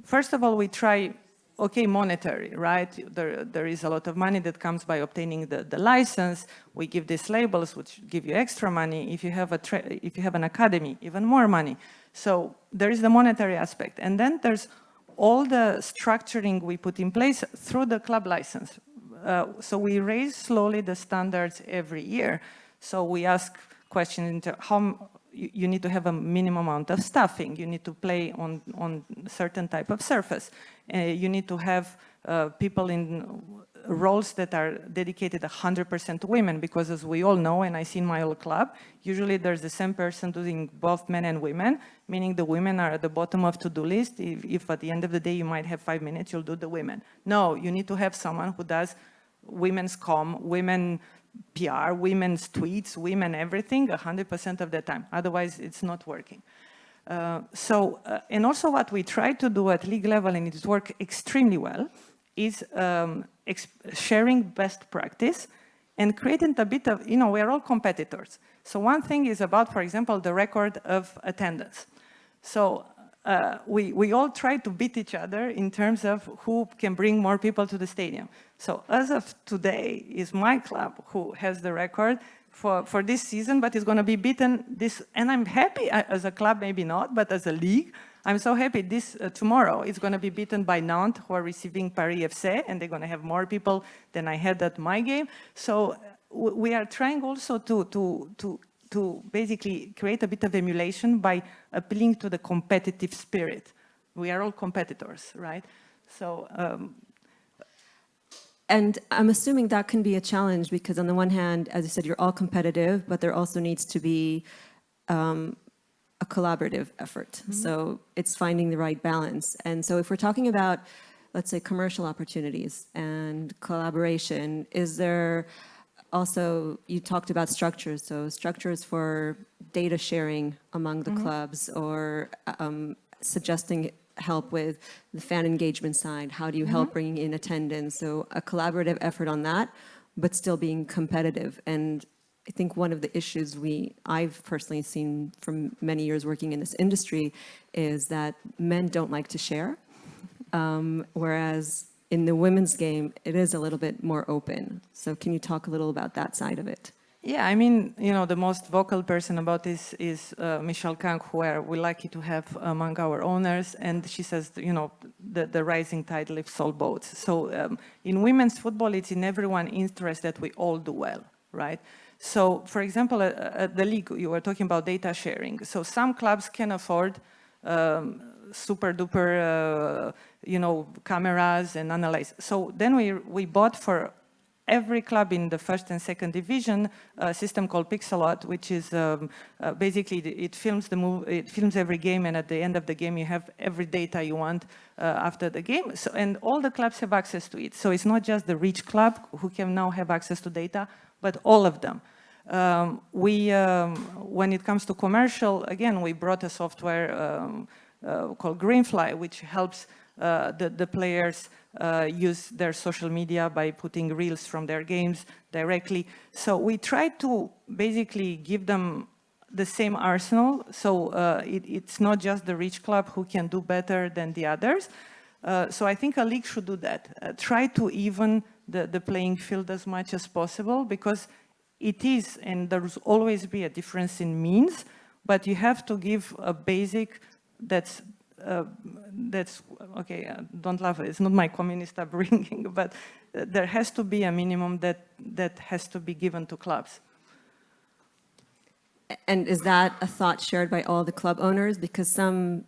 first of all, we try, okay, monetary, right? There is a lot of money that comes by obtaining the license. We give these labels, which give you extra money. If you have an academy, even more money. So there is the monetary aspect. And then there's all the structuring we put in place through the club license. So we raise slowly the standards every year. So we ask questions into how you need to have a minimum amount of staffing. You need to play on certain type of surface. You need to have people in roles that are dedicated 100% to women, because as we all know, and I see in my old club, usually there's the same person doing both men and women, meaning the women are at the bottom of to-do list. If at the end of the day you might have 5 minutes, you'll do the women. No, you need to have someone who does women's comm, women PR, women's tweets, women everything, 100% of the time. Otherwise, it's not working. And also what we try to do at league level, and it's worked extremely well, is sharing best practice and creating a bit of, you know, we're all competitors. So one thing is about, for example, the record of attendance. So we all try to beat each other in terms of who can bring more people to the stadium. So as of today is my club who has the record for this season, but is going to be beaten this, and I'm happy as a club, maybe not, but as a league, I'm so happy this tomorrow it's going to be beaten by Nantes, who are receiving Paris FC, and they're going to have more people than I had at my game. So we are trying also to basically create a bit of emulation by appealing to the competitive spirit. We are all competitors, right? So. And I'm assuming that can be a challenge because on the one hand, as you said, you're all competitive, but there also needs to be a collaborative effort. Mm-hmm. So it's finding the right balance. And so if we're talking about, let's say, commercial opportunities and collaboration, is there also, you talked about structures, so structures for data sharing among the clubs, or suggesting help with the fan engagement side. How do you help bringing in attendance? So a collaborative effort on that, but still being competitive. And I think one of the issues I've personally seen from many years working in this industry is that men don't like to share, whereas in the women's game, it is a little bit more open. So can you talk a little about that side of it? Yeah, I mean, you know, the most vocal person about this is Michelle Kang, who we're lucky to have among our owners. And she says, you know, the rising tide lifts all boats. So in women's football, it's in everyone's interest that we all do well, right? So, for example, at the league, you were talking about data sharing. So some clubs can afford super duper, you know, cameras and analyze. So then we bought for every club in the first and second division a system called Pixelot, which is basically it films it films every game, and at the end of the game you have every data you want after the game. So, and all the clubs have access to it. So it's not just the rich club who can now have access to data, but all of them. When it comes to commercial, again, we brought a software called Greenfly, which helps the players use their social media by putting reels from their games directly. So we try to basically give them the same arsenal, so it's not just the rich club who can do better than the others. So I think a league should do that. Try to even the playing field as much as possible, because it is, and there will always be a difference in means, but you have to give a basic that's okay, don't laugh, it's not my communist upbringing, but there has to be a minimum that has to be given to clubs. And is that a thought shared by all the club owners? Because some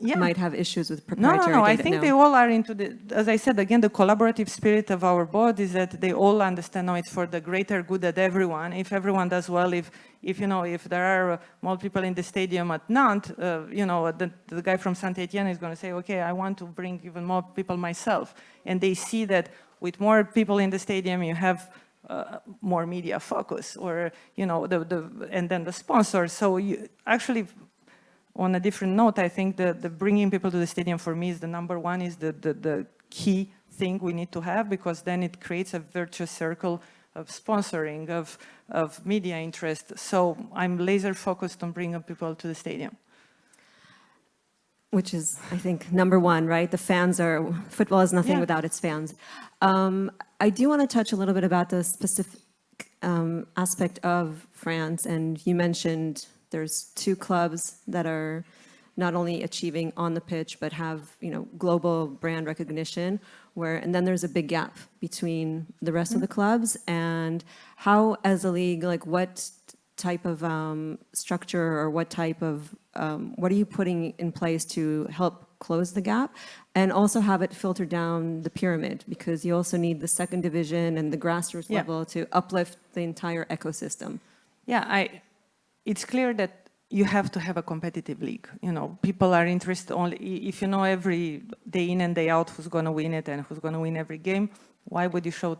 might have issues with proprietary No, I data. think they all are into the, as I said, again, the collaborative spirit of our board is that they all understand, no, it's for the greater good of everyone. If everyone does well, if there are more people in the stadium at Nantes, the guy from Saint-Etienne is going to say, okay, I want to bring even more people myself. And they see that with more people in the stadium, you have more media focus, or, and then the sponsors. So you actually, on a different note, I think the bringing people to the stadium for me is the number one, is the key thing we need to have, because then it creates a virtuous circle of sponsoring, of media interest. So I'm laser focused on bringing people to the stadium. Which is, I think, number one, right? The fans are, football is nothing without its fans. I do want to touch a little bit about the specific aspect of France, and you mentioned there's 2 clubs that are not only achieving on the pitch, but have, global brand recognition, and then there's a big gap between the rest of the clubs. And how, as a league, like what type of structure, or what type of, what are you putting in place to help close the gap, and also have it filter down the pyramid, because you also need the second division and the grassroots level to uplift the entire ecosystem. Yeah, it's clear that you have to have a competitive league. People are interested only, if you know every day in and day out who's going to win it and who's going to win every game, why would you show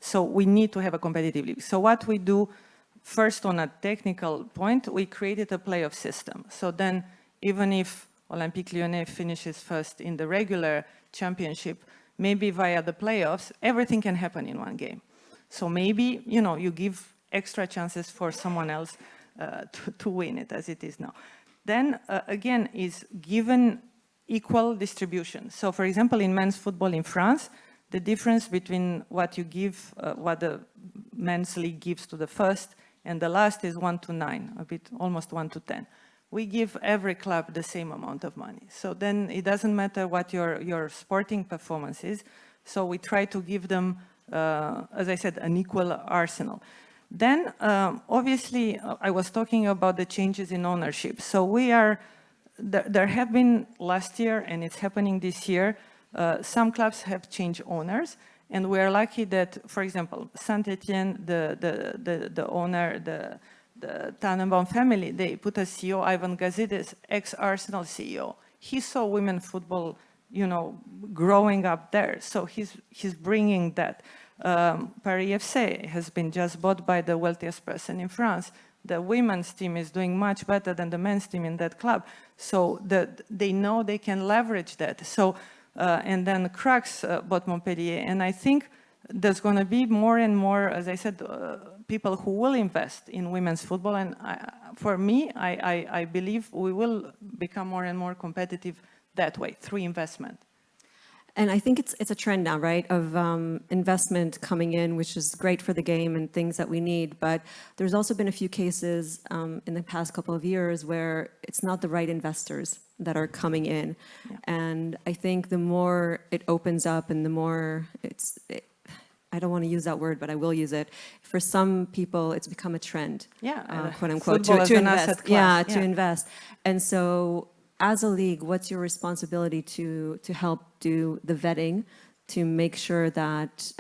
so we need to have a competitive league. So what we do, first, on a technical point, we created a playoff system. So then, even if Olympique Lyonnais finishes first in the regular championship, maybe via the playoffs, everything can happen in one game. So maybe, you give extra chances for someone else to win it, as it is now. Then, again, is given equal distribution. So, for example, in men's football in France, the difference between what you give, what the men's league gives to the first and the last is 1 to 9, almost 1 to 10. We give every club the same amount of money. So then it doesn't matter what your sporting performance is. So we try to give them, as I said, an equal arsenal. Then, obviously, I was talking about the changes in ownership. So there have been last year, and it's happening this year, some clubs have changed owners. And we are lucky that, for example, Saint-Etienne, the owner, the Tannenbaum family, they put a CEO, Ivan Gazidis, ex-Arsenal CEO. He saw women football, growing up there. So he's bringing that. Paris FC has been just bought by the wealthiest person in France. The women's team is doing much better than the men's team in that club. So they know they can leverage that. So, and then Crux bought Montpellier. And I think there's going to be more and more, as I said, people who will invest in women's football. And for me, I believe we will become more and more competitive that way, through investment. And I think it's a trend now, right, of investment coming in, which is great for the game and things that we need. But there's also been a few cases in the past couple of years where it's not the right investors that are coming in. Yeah. And I think the more it opens up and the more I don't want to use that word, but I will use it. For some people, it's become a trend, quote unquote, to invest. To invest. And so, as a league, what's your responsibility to help do the vetting, to make sure that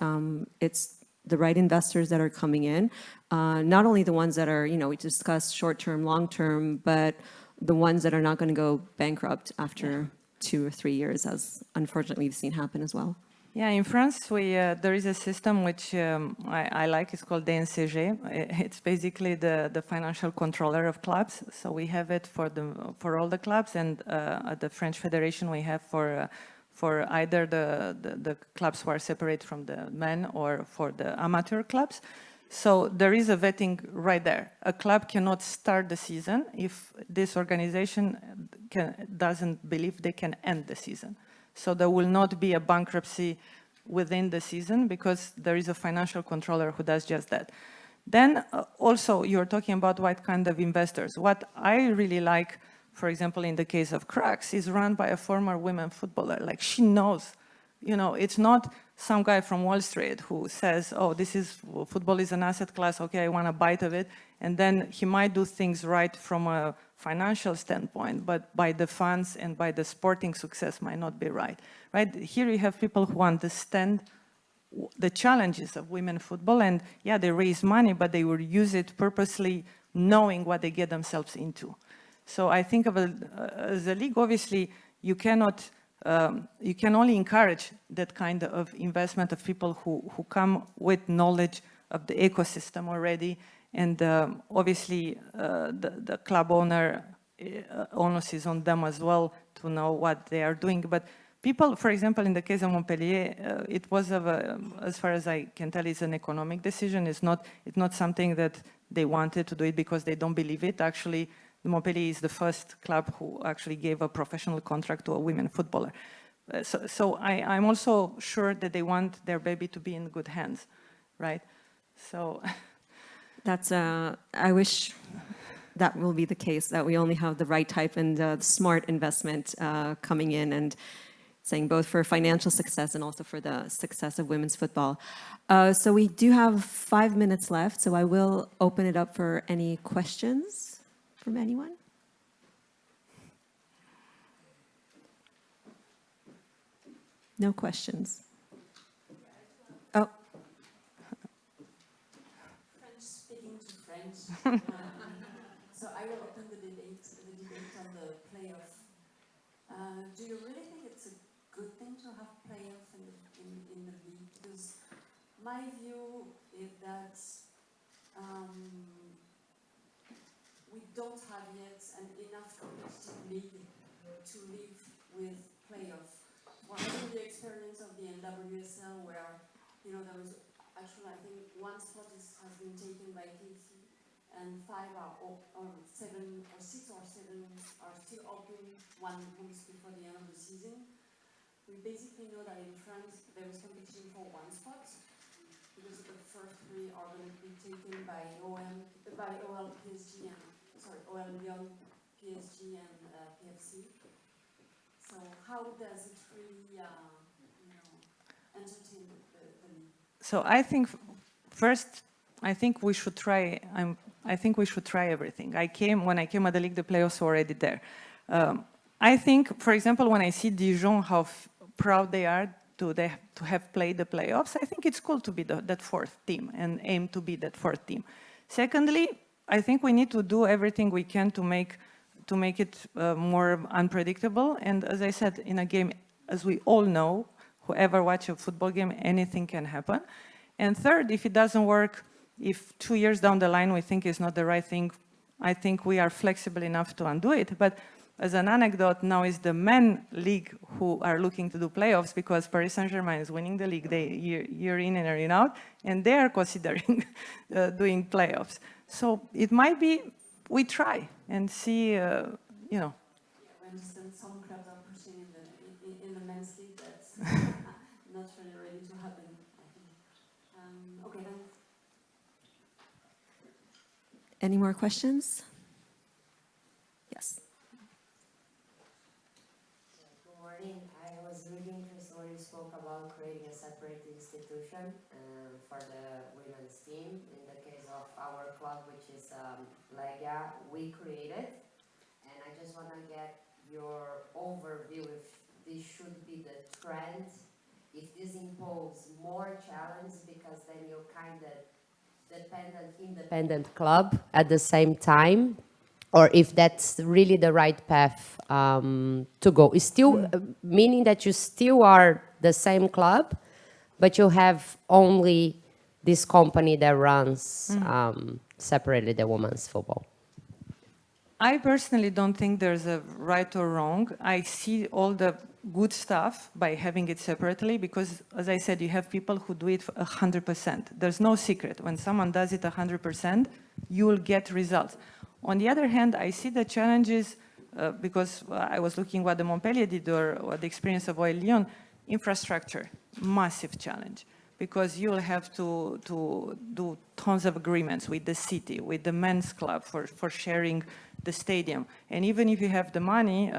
it's the right investors that are coming in, not only the ones that are, we discussed short-term, long-term, but the ones that are not going to go bankrupt after 2 or 3 years, as unfortunately we've seen happen as well. Yeah, in France, there is a system which I like. It's called DNCG. It's basically the financial controller of clubs. So we have it for all the clubs, and at the French Federation we have for either the clubs who are separate from the men or for the amateur clubs. So there is a vetting right there. A club cannot start the season if this organization doesn't believe they can end the season. So there will not be a bankruptcy within the season because there is a financial controller who does just that. Then also you're talking about what kind of investors. What I really like, for example, in the case of Crux, is run by a former women footballer. Like, she knows, you know, it's not some guy from Wall Street who says, oh, football is an asset class, okay, I want a bite of it. And then he might do things right from a financial standpoint, but by the funds and by the sporting success might not be right. Here you have people who understand the challenges of women football, and yeah, they raise money, but they will use it purposely, knowing what they get themselves into. So I think of as a league, obviously, you cannot, you can only encourage that kind of investment of people who come with knowledge of the ecosystem already, and obviously the club owner, onus is on them as well to know what they are doing. But people, for example, in the case of Montpellier, it was as far as I can tell, it's an economic decision. It's not something that they wanted to do it because they don't believe it. Actually, Montpellier is the first club who actually gave a professional contract to a women footballer. So I'm also sure that they want their baby to be in good hands, right? So that's I wish that will be the case, that we only have the right type and smart investment coming in and saying both for financial success and also for the success of women's football. So we do have 5 minutes left, so I will open it up for any questions from anyone. No questions. Oh. French, speaking to French. So I will open the debate on the playoff. Do you really think it's a good thing to have playoff in the league? Because my view is that we don't have yet enough competitive league to live with playoff. Well, I think the experience of the NWSL, where there was actually, I think, one spot has been taken by KC, and 5 or 7 or 6 or 7 are still open 1 month before the end of the season. We basically know that in France there is competition for 1 spot, because the first 3 are going to be taken by OL Lyon, PSG, and PFC. So how does it really, entertain the league? So I think first, I think we should try. I think we should try everything. When I came at the league, the playoffs were already there. I think, for example, when I see Dijon, how proud they are to have played the playoffs, I think it's cool to be that 4th team and aim to be that 4th team. Secondly, I think we need to do everything we can to make it more unpredictable. And as I said, in a game, as we all know, whoever watch a football game, anything can happen. And third, if it doesn't work, if 2 years down the line we think it's not the right thing, I think we are flexible enough to undo it. But as an anecdote, now is the men league who are looking to do playoffs, because Paris Saint-Germain is winning the league year in and year out, and they are considering doing playoffs. So it might be, we try and see, Yeah, we understand some clubs are pushing in the men's league. That's not really ready to happen, I think. Okay, then. Any more questions? Yes. Good morning. I was really interested when you spoke about creating a separate institution for the women's team. In the case of our club, which is Lega, we created. And I just want to get your overview if this should be the trend, if this imposes more challenge, because then you're kind of independent club at the same time, or if that's really the right path to go. It's still meaning that you still are the same club, but you have only this company that runs separately the women's football. I personally don't think there's a right or wrong. I see all the good stuff by having it separately because, as I said, you have people who do it 100%. There's no secret. When someone does it 100%, you will get results. On the other hand, I see the challenges because I was looking what the Montpellier did or what the experience of OL Lyon, infrastructure, massive challenge. Because you'll have to do tons of agreements with the city, with the men's club for sharing the stadium. And even if you have the money,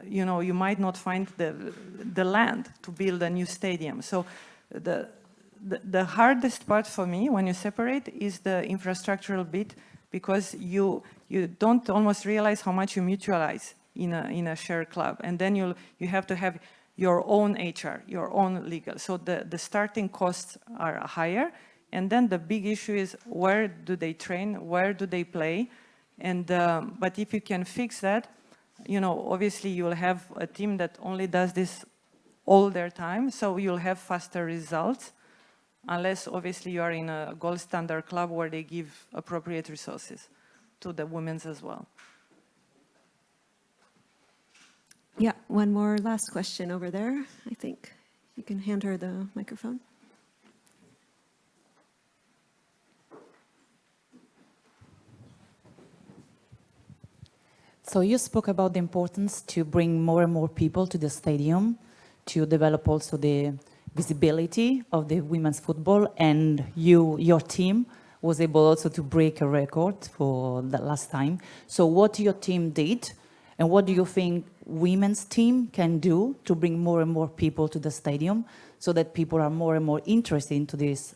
you might not find the land to build a new stadium. So the hardest part for me when you separate is the infrastructural bit because you don't almost realize how much you mutualize in a shared club. And then you have to have your own HR, your own legal. So the starting costs are higher. And then the big issue is where do they train, where do they play? And but if you can fix that, obviously you'll have a team that only does this all their time. So you'll have faster results, unless obviously you are in a gold standard club where they give appropriate resources to the women's as well. Yeah, one more last question over there. I think you can hand her the microphone. So you spoke about the importance to bring more and more people to the stadium, to develop also the visibility of the women's football, and your team was able also to break a record for the last time. So what your team did, and what do you think women's team can do to bring more and more people to the stadium so that people are more and more interested into this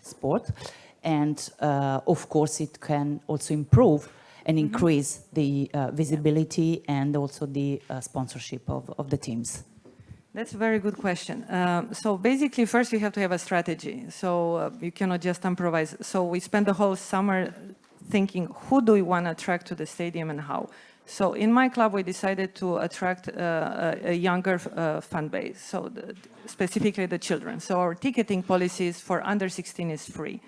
sport? And of course, it can also improve and increase the visibility and also the sponsorship of the teams. That's a very good question. So basically, first we have to have a strategy. So you cannot just improvise. So we spent the whole summer thinking, who do we want to attract to the stadium and how? So in my club, we decided to attract a younger fan base, so specifically the children. So our ticketing policies for under 16 is free.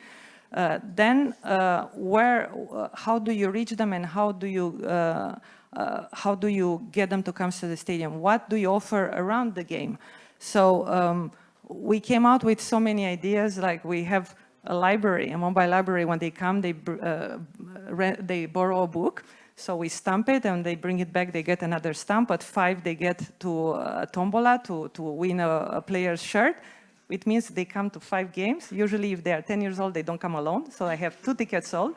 Then how do you reach them and how do you get them to come to the stadium? What do you offer around the game? So we came out with so many ideas, like we have a library, a mobile library. When they come, they borrow a book. So we stamp it and they bring it back, they get another stamp. At 5, they get to a tombola to win a player's shirt. It means they come to 5 games. Usually if they are 10 years old, they don't come alone. So I have 2 tickets sold.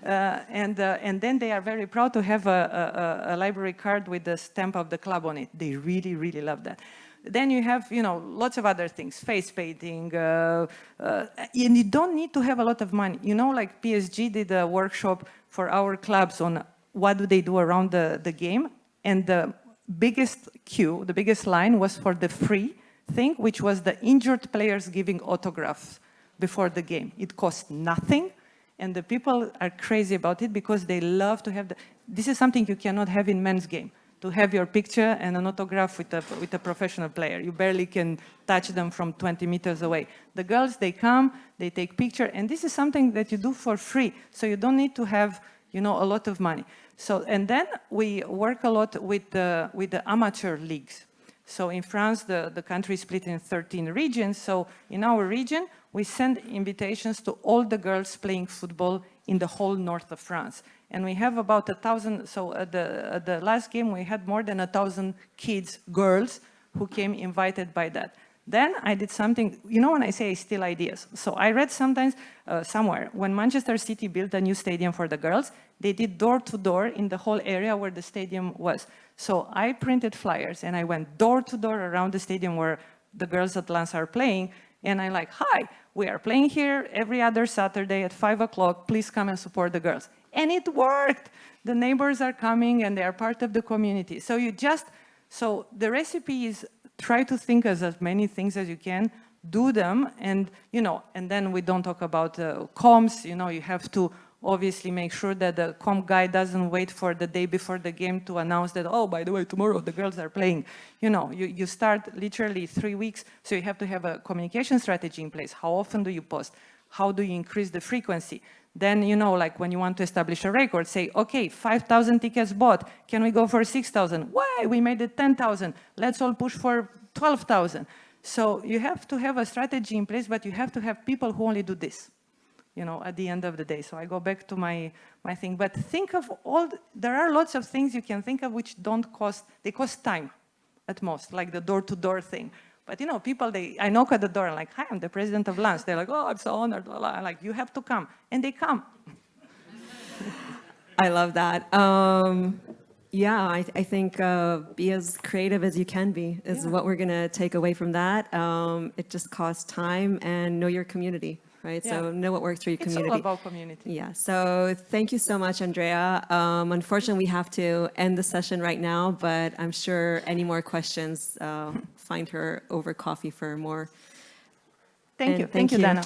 And then they are very proud to have a library card with the stamp of the club on it. They really, really love that. Then you have, lots of other things, face painting, and you don't need to have a lot of money. Like PSG did a workshop for our clubs on what do they do around the game. And the biggest the biggest line was for the free thing, which was the injured players giving autographs before the game. It cost nothing. And the people are crazy about it because they love to have this is something you cannot have in men's game, to have your picture and an autograph with a professional player. You barely can touch them from 20 meters away. The girls, they come, they take picture, and this is something that you do for free. So you don't need to have, a lot of money. So, and then we work a lot with the amateur leagues. So in France, the country is split in 13 regions. So in our region, we send invitations to all the girls playing football in the whole north of France. And we have about 1,000, so at the last game, we had more than 1,000 kids, girls, who came invited by that. Then I did something, when I say I steal ideas. So I read somewhere, when Manchester City built a new stadium for the girls, they did door-to-door in the whole area where the stadium was. So I printed flyers and I went door-to-door around the stadium where the girls at Lens are playing. And I'm like, hi, we are playing here every other Saturday at 5 o'clock. Please come and support the girls. And it worked. The neighbors are coming and they are part of the community. So so the recipe is try to think as many things as you can, do them, and and then we don't talk about comms. You have to obviously make sure that the comm guy doesn't wait for the day before the game to announce that, oh, by the way, tomorrow the girls are playing. You start literally 3 weeks, so you have to have a communication strategy in place. How often do you post? how do you increase the frequency? Then, you know, like when you want to establish a record, say, okay, 5,000 tickets bought. Can we go for 6,000? Why? We made it 10,000. Let's all push for 12,000. So you have to have a strategy in place, but you have to have people who only do this, you know, at the end of the day. So I go back to my thing. But think of there are lots of things you can think of which don't cost, they cost time at most, like the door-to-door thing. But you know, people, I knock at the door and like, hi, I'm the president of Lance. They're like, oh, I'm so honored. I'm like, you have to come. And they come. I love that. Yeah, I think be as creative as you can be is what we're going to take away from that. It just costs time and know your community, right? Yeah. So know what works for your community. It's all about community. Yeah, so thank you so much, Andrea. Unfortunately, we have to end the session right now, but I'm sure any more questions, find her over coffee for more. Thank you. Thank you, Dana.